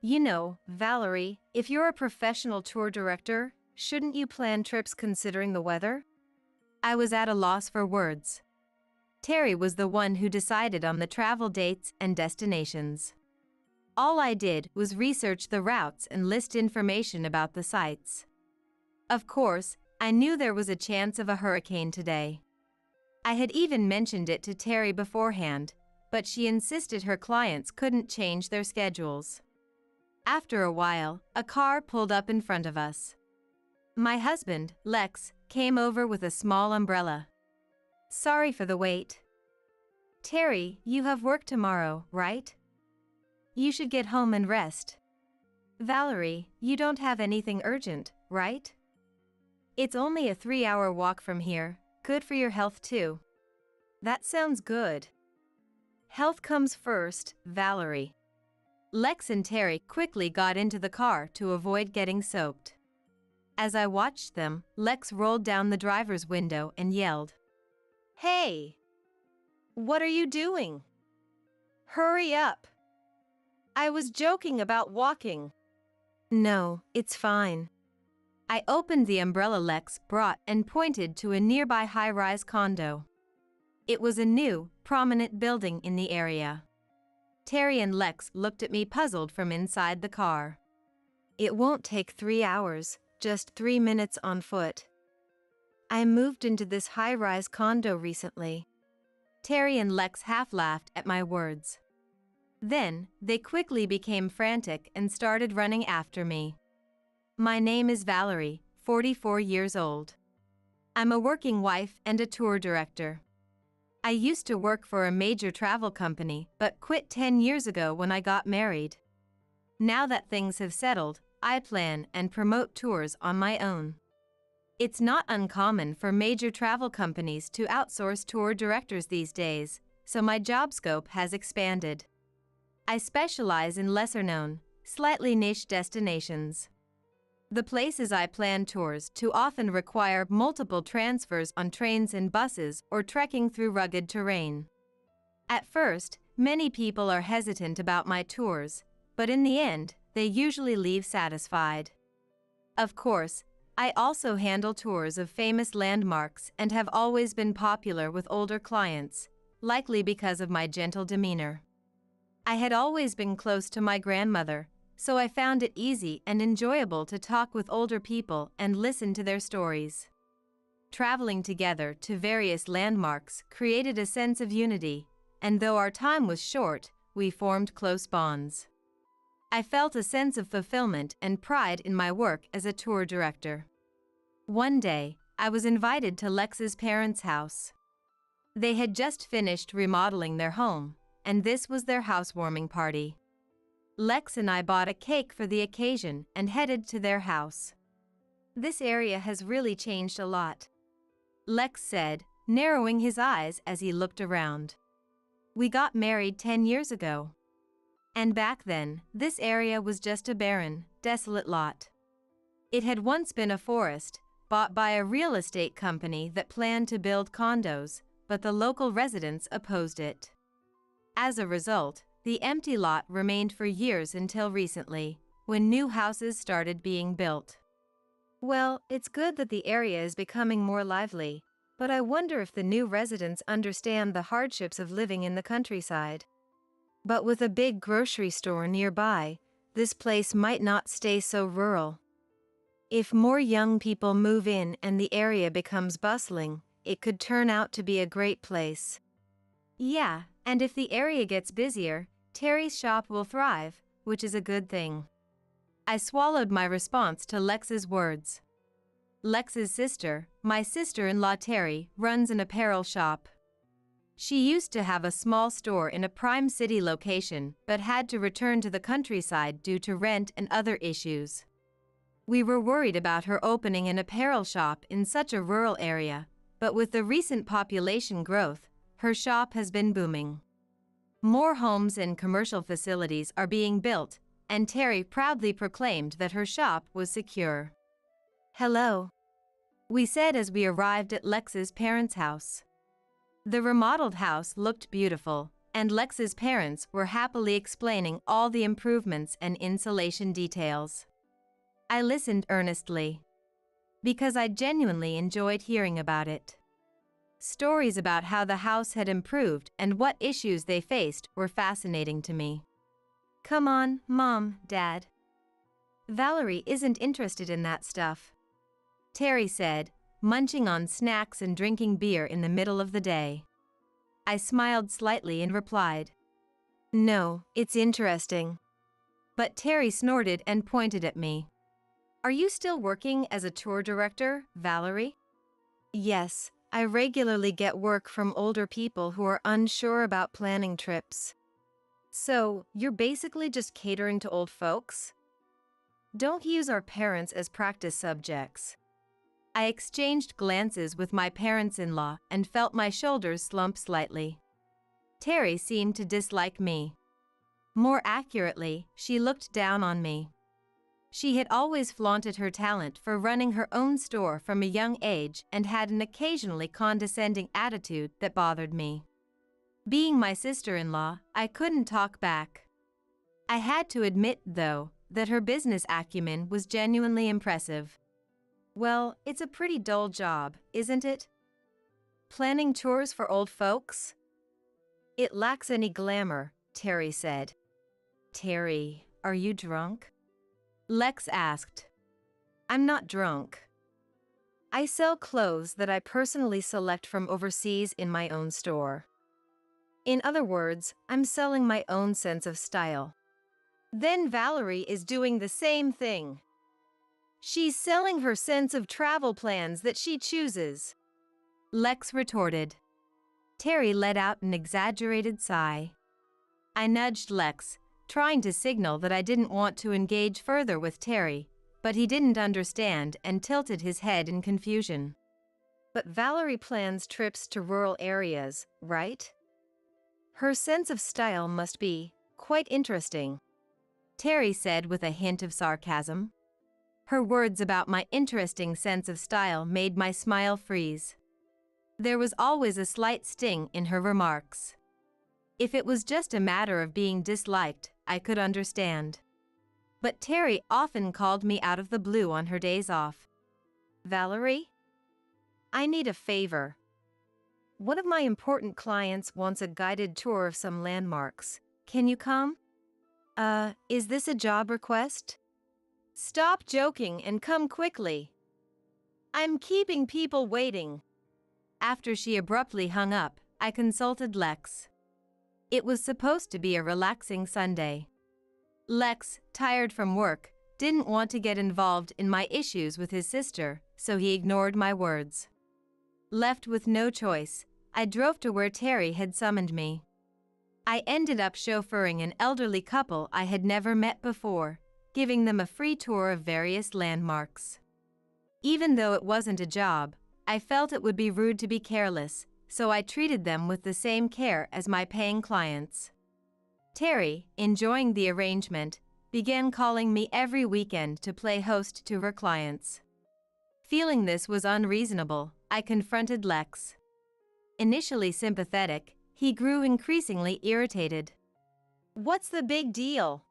You know, Valerie, if you're a professional tour director, shouldn't you plan trips considering the weather? I was at a loss for words. Terry was the one who decided on the travel dates and destinations. All I did was research the routes and list information about the sites. Of course, I knew there was a chance of a hurricane today. I had even mentioned it to Terry beforehand, but she insisted her clients couldn't change their schedules. After a while, a car pulled up in front of us. My husband, Lex, came over with a small umbrella. "Sorry for the wait. Terry, you have work tomorrow, right? You should get home and rest. Valerie, you don't have anything urgent, right? It's only a 3-hour walk from here, good for your health too." That sounds good. Health comes first, Valerie. Lex and Terry quickly got into the car to avoid getting soaked. As I watched them, Lex rolled down the driver's window and yelled, "Hey! What are you doing? Hurry up! I was joking about walking." "No, it's fine." I opened the umbrella Lex brought and pointed to a nearby high-rise condo. It was a new, prominent building in the area. Terry and Lex looked at me puzzled from inside the car. It won't take 3 hours, just 3 minutes on foot. I moved into this high-rise condo recently. Terry and Lex half laughed at my words. Then, they quickly became frantic and started running after me. My name is Valerie, 44 years old. I'm a working wife and a tour director. I used to work for a major travel company but quit 10 years ago when I got married. Now that things have settled, I plan and promote tours on my own. It's not uncommon for major travel companies to outsource tour directors these days, so my job scope has expanded. I specialize in lesser-known, slightly niche destinations. The places I plan tours to often require multiple transfers on trains and buses or trekking through rugged terrain. At first, many people are hesitant about my tours, but in the end, they usually leave satisfied. Of course, I also handle tours of famous landmarks and have always been popular with older clients, likely because of my gentle demeanor. I had always been close to my grandmother, so I found it easy and enjoyable to talk with older people and listen to their stories. Traveling together to various landmarks created a sense of unity, and though our time was short, we formed close bonds. I felt a sense of fulfillment and pride in my work as a tour director. One day, I was invited to Lex's parents' house. They had just finished remodeling their home, and this was their housewarming party. Lex and I bought a cake for the occasion and headed to their house. "This area has really changed a lot," Lex said, narrowing his eyes as he looked around. "We got married 10 years ago. And back then, this area was just a barren, desolate lot. It had once been a forest, bought by a real estate company that planned to build condos, but the local residents opposed it. As a result, the empty lot remained for years until recently, when new houses started being built." Well, it's good that the area is becoming more lively, but I wonder if the new residents understand the hardships of living in the countryside. But with a big grocery store nearby, this place might not stay so rural. If more young people move in and the area becomes bustling, it could turn out to be a great place. Yeah, and if the area gets busier, Terry's shop will thrive, which is a good thing. I swallowed my response to Lex's words. Lex's sister, my sister-in-law Terry, runs an apparel shop. She used to have a small store in a prime city location but had to return to the countryside due to rent and other issues. We were worried about her opening an apparel shop in such a rural area, but with the recent population growth, her shop has been booming. More homes and commercial facilities are being built, and Terry proudly proclaimed that her shop was secure. "Hello," we said as we arrived at Lex's parents' house. The remodeled house looked beautiful, and Lex's parents were happily explaining all the improvements and insulation details. I listened earnestly, because I genuinely enjoyed hearing about it. Stories about how the house had improved and what issues they faced were fascinating to me. "Come on, Mom, Dad. Valerie isn't interested in that stuff," Terry said, munching on snacks and drinking beer in the middle of the day. I smiled slightly and replied, "No, it's interesting." But Terry snorted and pointed at me. "Are you still working as a tour director, Valerie?" "Yes, I regularly get work from older people who are unsure about planning trips." "So, you're basically just catering to old folks?" "Don't use our parents as practice subjects." I exchanged glances with my parents-in-law and felt my shoulders slump slightly. Terry seemed to dislike me. More accurately, she looked down on me. She had always flaunted her talent for running her own store from a young age and had an occasionally condescending attitude that bothered me. Being my sister-in-law, I couldn't talk back. I had to admit, though, that her business acumen was genuinely impressive. "Well, it's a pretty dull job, isn't it?" Planning tours for old folks? It lacks any glamour, Terry said. Terry, are you drunk? Lex asked. I'm not drunk. I sell clothes that I personally select from overseas in my own store. In other words, I'm selling my own sense of style. Then Valerie is doing the same thing. She's selling her sense of travel plans that she chooses. Lex retorted. Terry let out an exaggerated sigh. I nudged Lex, trying to signal that I didn't want to engage further with Terry, but he didn't understand and tilted his head in confusion. But Valerie plans trips to rural areas, right? Her sense of style must be quite interesting, Terry said with a hint of sarcasm. Her words about my interesting sense of style made my smile freeze. There was always a slight sting in her remarks. If it was just a matter of being disliked, I could understand. But Terry often called me out of the blue on her days off. Valerie? I need a favor. One of my important clients wants a guided tour of some landmarks. Can you come? Is this a job request? Stop joking and come quickly. I'm keeping people waiting. After she abruptly hung up, I consulted Lex. It was supposed to be a relaxing Sunday. Lex, tired from work, didn't want to get involved in my issues with his sister, so he ignored my words. Left with no choice, I drove to where Terry had summoned me. I ended up chauffeuring an elderly couple I had never met before, giving them a free tour of various landmarks. Even though it wasn't a job, I felt it would be rude to be careless, so I treated them with the same care as my paying clients. Terry, enjoying the arrangement, began calling me every weekend to play host to her clients. Feeling this was unreasonable, I confronted Lex. Initially sympathetic, he grew increasingly irritated. What's the big deal?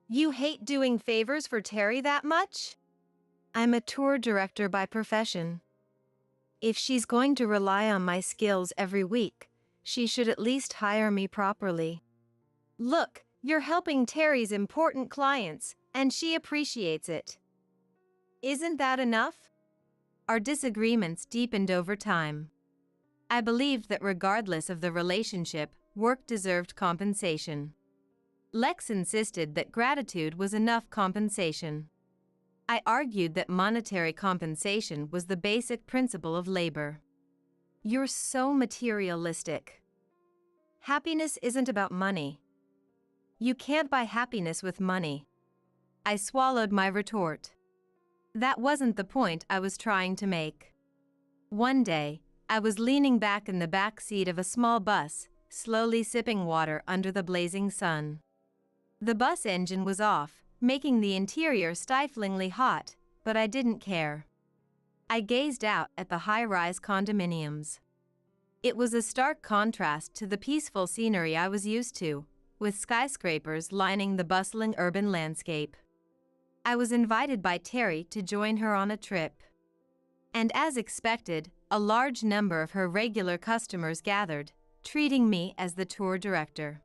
You hate doing favors for Terry that much? I'm a tour director by profession. If she's going to rely on my skills every week, she should at least hire me properly. Look, you're helping Terry's important clients, and she appreciates it. Isn't that enough? Our disagreements deepened over time. I believed that regardless of the relationship, work deserved compensation. Lex insisted that gratitude was enough compensation. I argued that monetary compensation was the basic principle of labor. You're so materialistic. Happiness isn't about money. You can't buy happiness with money. I swallowed my retort. That wasn't the point I was trying to make. One day, I was leaning back in the back seat of a small bus, slowly sipping water under the blazing sun. The bus engine was off, making the interior stiflingly hot, but I didn't care. I gazed out at the high-rise condominiums. It was a stark contrast to the peaceful scenery I was used to, with skyscrapers lining the bustling urban landscape. I was invited by Terry to join her on a trip. And as expected, a large number of her regular customers gathered, treating me as the tour director.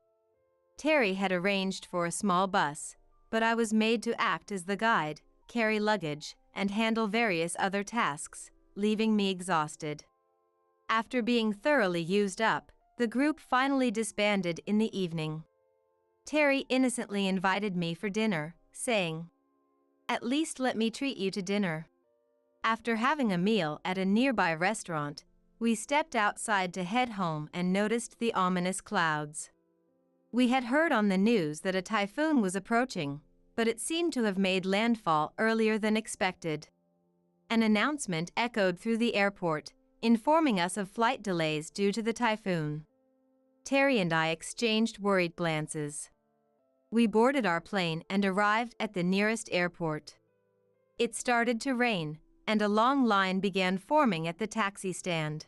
Terry had arranged for a small bus, but I was made to act as the guide, carry luggage, and handle various other tasks, leaving me exhausted. After being thoroughly used up, the group finally disbanded in the evening. Terry innocently invited me for dinner, saying, "At least let me treat you to dinner." After having a meal at a nearby restaurant, we stepped outside to head home and noticed the ominous clouds. We had heard on the news that a typhoon was approaching, but it seemed to have made landfall earlier than expected. An announcement echoed through the airport, informing us of flight delays due to the typhoon. Terry and I exchanged worried glances. We boarded our plane and arrived at the nearest airport. It started to rain, and a long line began forming at the taxi stand.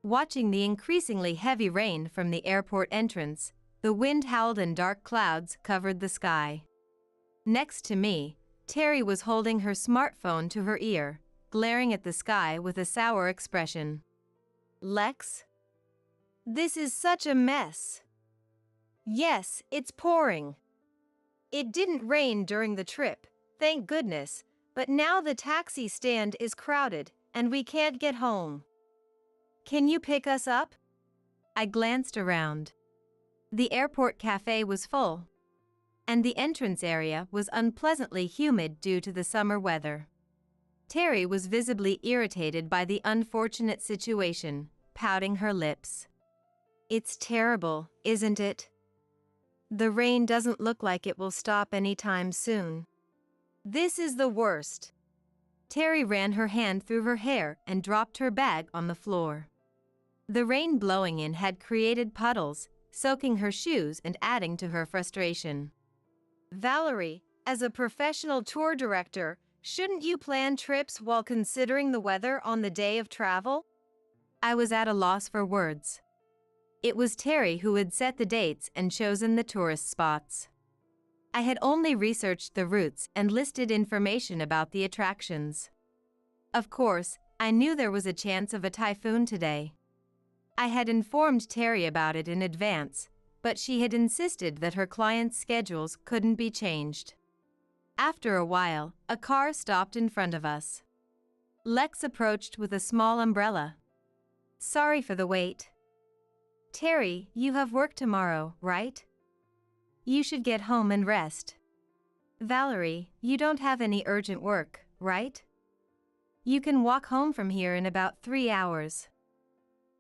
Watching the increasingly heavy rain from the airport entrance, the wind howled and dark clouds covered the sky. Next to me, Terry was holding her smartphone to her ear, glaring at the sky with a sour expression. Lex? This is such a mess. Yes, it's pouring. It didn't rain during the trip, thank goodness, but now the taxi stand is crowded and we can't get home. Can you pick us up? I glanced around. The airport cafe was full, and the entrance area was unpleasantly humid due to the summer weather. Terry was visibly irritated by the unfortunate situation, pouting her lips. It's terrible, isn't it? The rain doesn't look like it will stop anytime soon. This is the worst. Terry ran her hand through her hair and dropped her bag on the floor. The rain blowing in had created puddles, soaking her shoes and adding to her frustration. Valerie, as a professional tour director, shouldn't you plan trips while considering the weather on the day of travel? I was at a loss for words. It was Terry who had set the dates and chosen the tourist spots. I had only researched the routes and listed information about the attractions. Of course, I knew there was a chance of a typhoon today. I had informed Terry about it in advance, but she had insisted that her clients' schedules couldn't be changed. After a while, a car stopped in front of us. Lex approached with a small umbrella. Sorry for the wait. Terry, you have work tomorrow, right? You should get home and rest. Valerie, you don't have any urgent work, right? You can walk home from here in about 3 hours.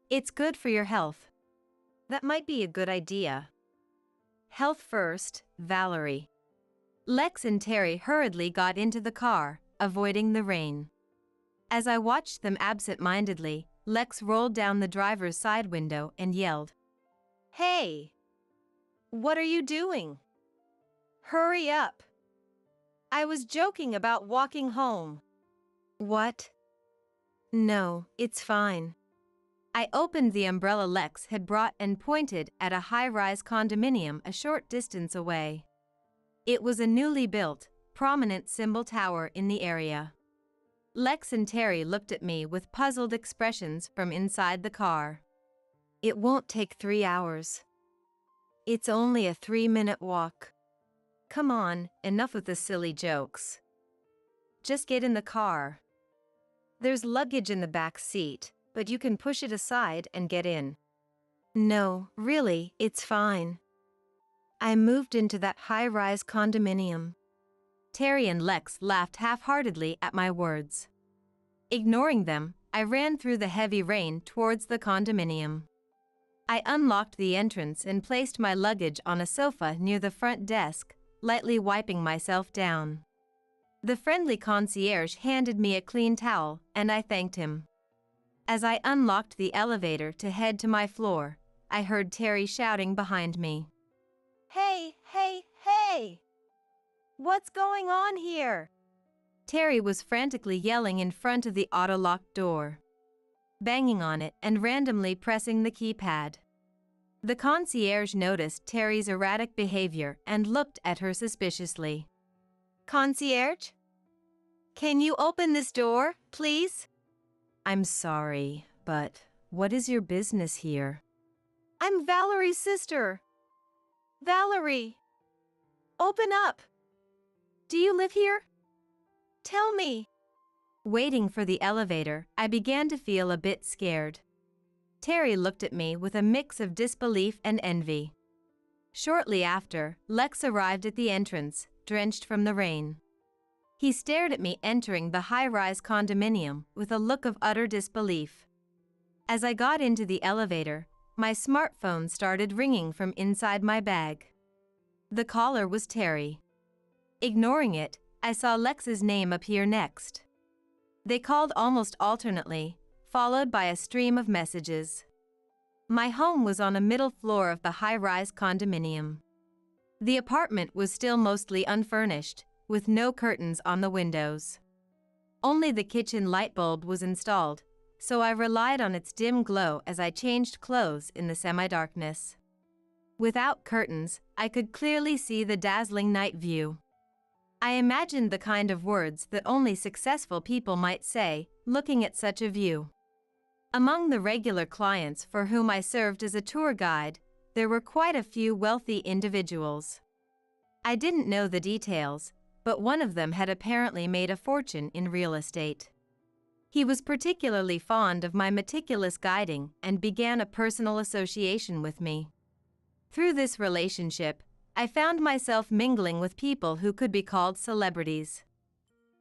It's good for your health. That might be a good idea. Health first, Valerie. Lex and Terry hurriedly got into the car, avoiding the rain. As I watched them absent-mindedly, Lex rolled down the driver's side window and yelled, Hey! What are you doing? Hurry up! I was joking about walking home. What? No, it's fine. I opened the umbrella Lex had brought and pointed at a high-rise condominium a short distance away. It was a newly built, prominent symbol tower in the area. Lex and Terry looked at me with puzzled expressions from inside the car. It won't take 3 hours. It's only a 3-minute walk. Come on, enough of the silly jokes. Just get in the car. There's luggage in the back seat, but you can push it aside and get in. No, really, it's fine. I moved into that high-rise condominium. Terry and Lex laughed half-heartedly at my words. Ignoring them, I ran through the heavy rain towards the condominium. I unlocked the entrance and placed my luggage on a sofa near the front desk, lightly wiping myself down. The friendly concierge handed me a clean towel, and I thanked him. As I unlocked the elevator to head to my floor, I heard Terry shouting behind me. Hey, hey, hey! What's going on here? Terry was frantically yelling in front of the auto-locked door, banging on it and randomly pressing the keypad. The concierge noticed Terry's erratic behavior and looked at her suspiciously. Concierge? Can you open this door, please? I'm sorry, but what is your business here? I'm Valerie's sister. Valerie! Open up! Do you live here? Tell me. Waiting for the elevator, I began to feel a bit scared. Terry looked at me with a mix of disbelief and envy. Shortly after, Lex arrived at the entrance, drenched from the rain. He stared at me entering the high-rise condominium with a look of utter disbelief. As I got into the elevator, my smartphone started ringing from inside my bag. The caller was Terry. Ignoring it, I saw Lex's name appear next. They called almost alternately, followed by a stream of messages. My home was on a middle floor of the high-rise condominium. The apartment was still mostly unfurnished, with no curtains on the windows. Only the kitchen light bulb was installed, so I relied on its dim glow as I changed clothes in the semi-darkness. Without curtains, I could clearly see the dazzling night view. I imagined the kind of words that only successful people might say, looking at such a view. Among the regular clients for whom I served as a tour guide, there were quite a few wealthy individuals. I didn't know the details, but one of them had apparently made a fortune in real estate. He was particularly fond of my meticulous guiding and began a personal association with me. Through this relationship, I found myself mingling with people who could be called celebrities.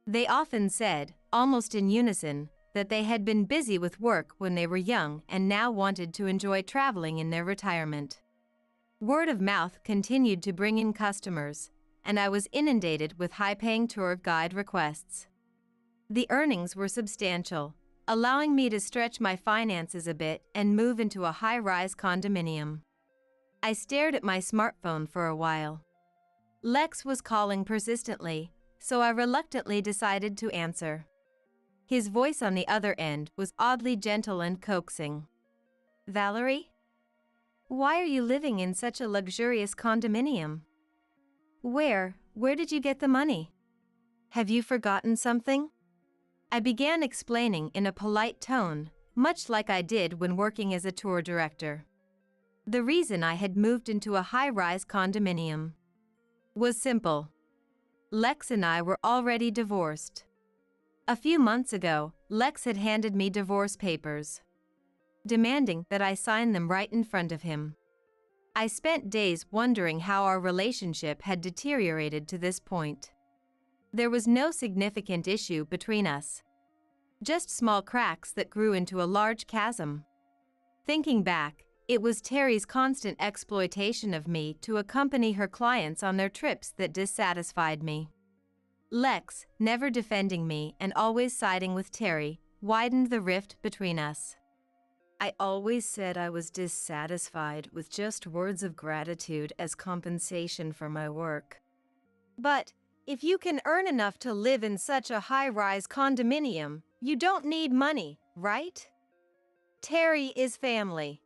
They often said, almost in unison, that they had been busy with work when they were young and now wanted to enjoy traveling in their retirement. Word of mouth continued to bring in customers, and I was inundated with high-paying tour guide requests. The earnings were substantial, allowing me to stretch my finances a bit and move into a high-rise condominium. I stared at my smartphone for a while. Lex was calling persistently, so I reluctantly decided to answer. His voice on the other end was oddly gentle and coaxing. "Valerie? Why are you living in such a luxurious condominium? Where did you get the money? Have you forgotten something?" I began explaining in a polite tone, much like I did when working as a tour director. The reason I had moved into a high-rise condominium was simple. Lex and I were already divorced. A few months ago, Lex had handed me divorce papers, demanding that I sign them right in front of him. I spent days wondering how our relationship had deteriorated to this point. There was no significant issue between us, just small cracks that grew into a large chasm. Thinking back, it was Terry's constant exploitation of me to accompany her clients on their trips that dissatisfied me. Lex, never defending me and always siding with Terry, widened the rift between us. I always said I was dissatisfied with just words of gratitude as compensation for my work. But if you can earn enough to live in such a high-rise condominium, you don't need money, right? Terry is family.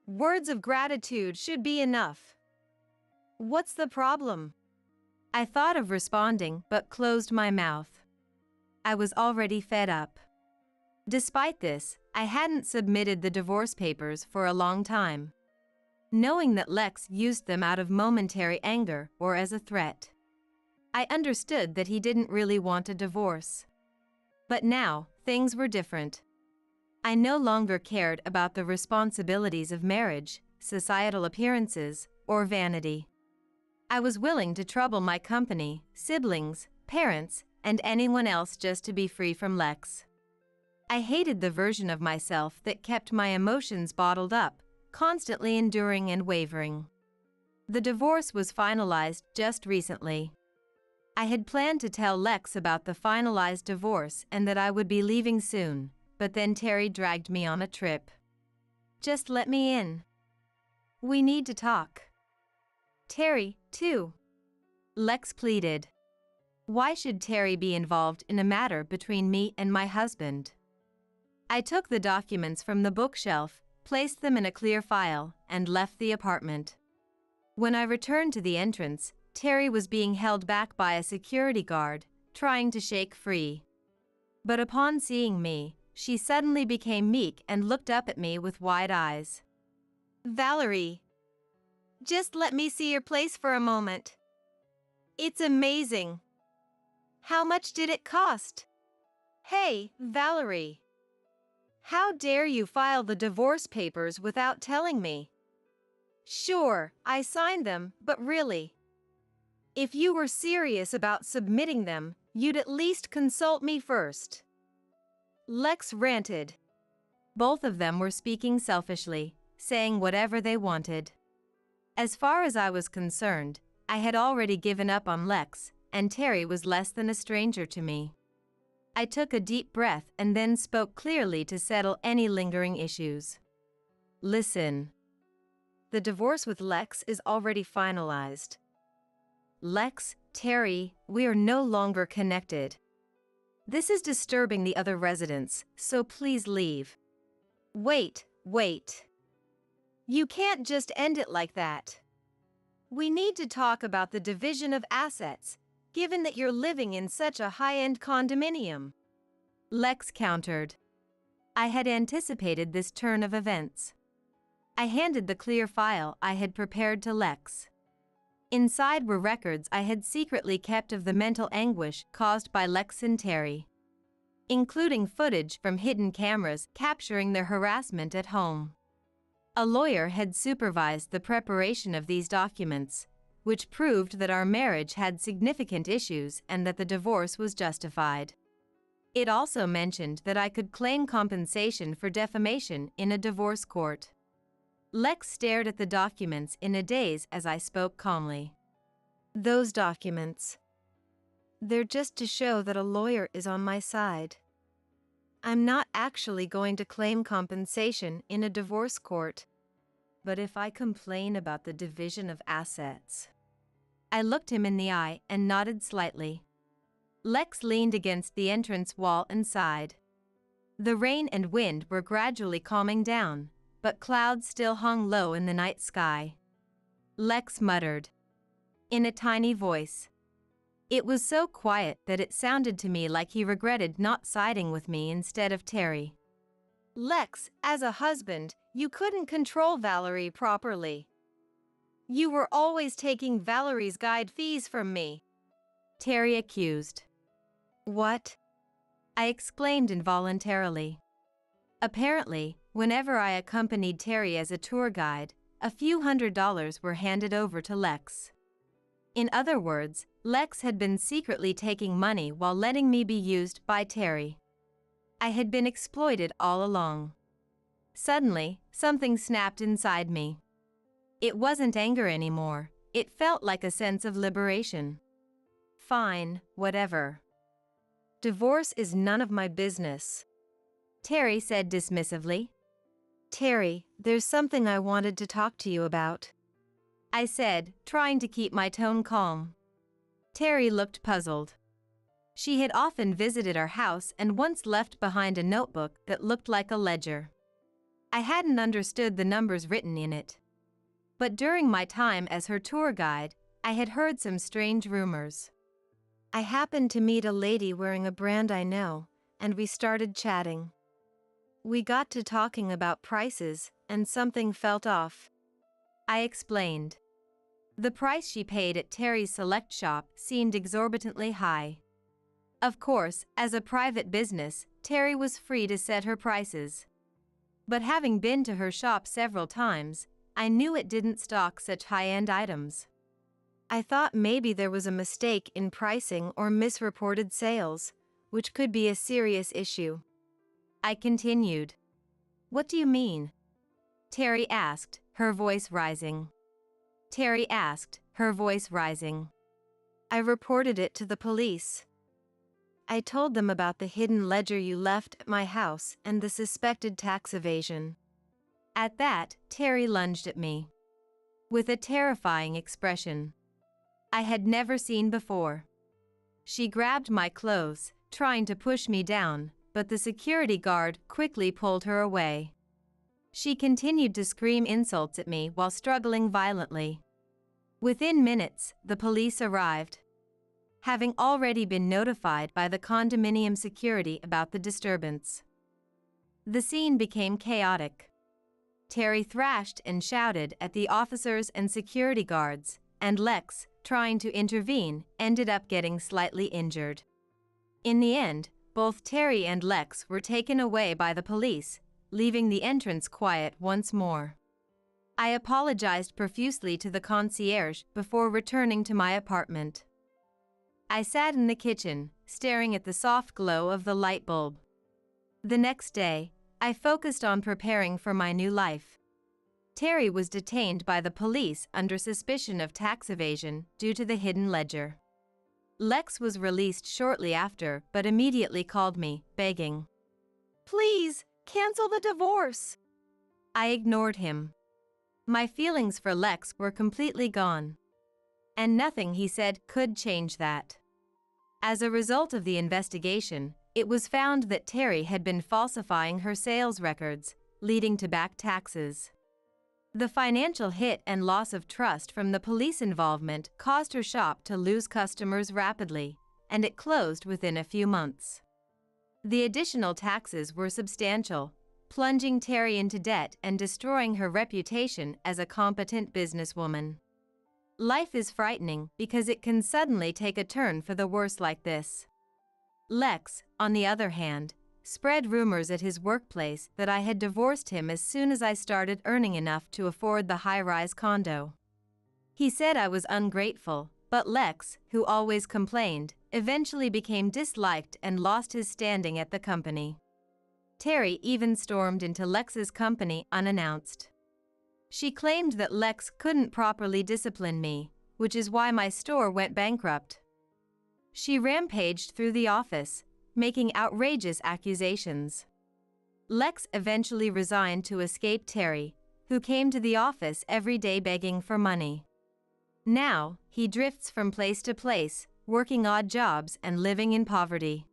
Words of gratitude should be enough. What's the problem? I thought of responding but closed my mouth. I was already fed up. Despite this, I hadn't submitted the divorce papers for a long time, knowing that Lex used them out of momentary anger or as a threat. I understood that he didn't really want a divorce. But now, things were different. I no longer cared about the responsibilities of marriage, societal appearances, or vanity. I was willing to trouble my company, siblings, parents, and anyone else just to be free from Lex. I hated the version of myself that kept my emotions bottled up, constantly enduring and wavering. The divorce was finalized just recently. I had planned to tell Lex about the finalized divorce and that I would be leaving soon, but then Terry dragged me on a trip. "Just let me in. We need to talk." "Terry, too," Lex pleaded. Why should Terry be involved in a matter between me and my husband? I took the documents from the bookshelf, placed them in a clear file, and left the apartment. When I returned to the entrance, Terry was being held back by a security guard, trying to shake free. But upon seeing me, she suddenly became meek and looked up at me with wide eyes. "Valerie, just let me see your place for a moment. It's amazing. How much did it cost?" "Hey, Valerie. How dare you file the divorce papers without telling me?" "Sure, I signed them, but really, if you were serious about submitting them, you'd at least consult me first," Lex ranted. Both of them were speaking selfishly, saying whatever they wanted. As far as I was concerned, I had already given up on Lex, and Terry was less than a stranger to me. I took a deep breath and then spoke clearly to settle any lingering issues. "Listen. The divorce with Lex is already finalized. Lex, Terry, we are no longer connected. This is disturbing the other residents, so please leave." Wait. You can't just end it like that. We need to talk about the division of assets, given that you're living in such a high-end condominium," Lex countered. I had anticipated this turn of events. I handed the clear file I had prepared to Lex. Inside were records I had secretly kept of the mental anguish caused by Lex and Terry, including footage from hidden cameras capturing their harassment at home. A lawyer had supervised the preparation of these documents, which proved that our marriage had significant issues and that the divorce was justified. It also mentioned that I could claim compensation for defamation in a divorce court. Lex stared at the documents in a daze as I spoke calmly. Those documents. They're just to show that a lawyer is on my side. I'm not actually going to claim compensation in a divorce court. But if I complain about the division of assets? I looked him in the eye and nodded slightly. Lex leaned against the entrance wall and sighed. The rain and wind were gradually calming down, but clouds still hung low in the night sky. Lex muttered, in a tiny voice. It was so quiet that it sounded to me like he regretted not siding with me instead of Terry. Lex, as a husband, you couldn't control Valerie properly. You were always taking Valerie's guide fees from me, Terry accused. What? I exclaimed involuntarily. Apparently, whenever I accompanied Terry as a tour guide, a few $100s were handed over to Lex. In other words, Lex had been secretly taking money while letting me be used by Terry. I had been exploited all along. Suddenly, something snapped inside me. It wasn't anger anymore, it felt like a sense of liberation. Fine, whatever. Divorce is none of my business, Terry said dismissively. Terry, there's something I wanted to talk to you about, I said, trying to keep my tone calm. Terry looked puzzled. She had often visited our house and once left behind a notebook that looked like a ledger. I hadn't understood the numbers written in it. But during my time as her tour guide, I had heard some strange rumors. I happened to meet a lady wearing a brand I know, and we started chatting. We got to talking about prices, and something felt off. I explained. The price she paid at Terry's select shop seemed exorbitantly high. Of course, as a private business, Terry was free to set her prices. But having been to her shop several times, I knew it didn't stock such high-end items. I thought maybe there was a mistake in pricing or misreported sales, which could be a serious issue. I continued. What do you mean? Terry asked, her voice rising. I reported it to the police. I told them about the hidden ledger you left at my house and the suspected tax evasion. At that, Terry lunged at me with a terrifying expression I had never seen before. She grabbed my clothes, trying to push me down, but the security guard quickly pulled her away. She continued to scream insults at me while struggling violently. Within minutes, the police arrived, having already been notified by the condominium security about the disturbance. The scene became chaotic. Terry thrashed and shouted at the officers and security guards, and Lex, trying to intervene, ended up getting slightly injured. In the end, both Terry and Lex were taken away by the police, leaving the entrance quiet once more. I apologized profusely to the concierge before returning to my apartment. I sat in the kitchen, staring at the soft glow of the light bulb. The next day, I focused on preparing for my new life. Terry was detained by the police under suspicion of tax evasion due to the hidden ledger. Lex was released shortly after but immediately called me, begging, Please, cancel the divorce. I ignored him. My feelings for Lex were completely gone. And nothing he said could change that. As a result of the investigation, it was found that Terry had been falsifying her sales records, leading to back taxes. The financial hit and loss of trust from the police involvement caused her shop to lose customers rapidly, and it closed within a few months. The additional taxes were substantial, plunging Terry into debt and destroying her reputation as a competent businesswoman. Life is frightening because it can suddenly take a turn for the worse like this. Lex, on the other hand, spread rumors at his workplace that I had divorced him as soon as I started earning enough to afford the high-rise condo. He said I was ungrateful, but Lex, who always complained, eventually became disliked and lost his standing at the company. Terry even stormed into Lex's company unannounced. She claimed that Lex couldn't properly discipline me, which is why my store went bankrupt. She rampaged through the office, making outrageous accusations. Lex eventually resigned to escape Terry, who came to the office every day begging for money. Now, he drifts from place to place, working odd jobs and living in poverty.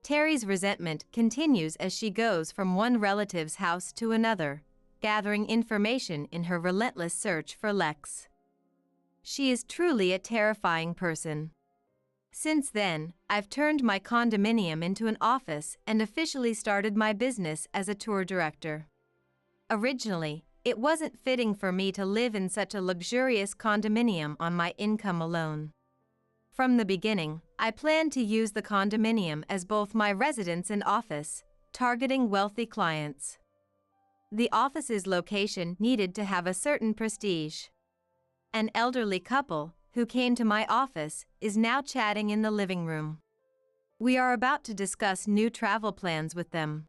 Terry's resentment continues as she goes from one relative's house to another, gathering information in her relentless search for Lex. She is truly a terrifying person. Since then, I've turned my condominium into an office and officially started my business as a tour director. Originally, it wasn't fitting for me to live in such a luxurious condominium on my income alone. From the beginning, I planned to use the condominium as both my residence and office, targeting wealthy clients. The office's location needed to have a certain prestige. An elderly couple, who came to my office, is now chatting in the living room. We are about to discuss new travel plans with them.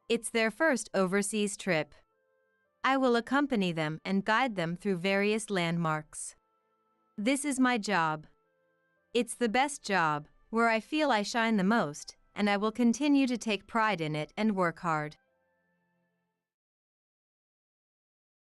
It's their first overseas trip. I will accompany them and guide them through various landmarks. This is my job. It's the best job, where I feel I shine the most, and I will continue to take pride in it and work hard.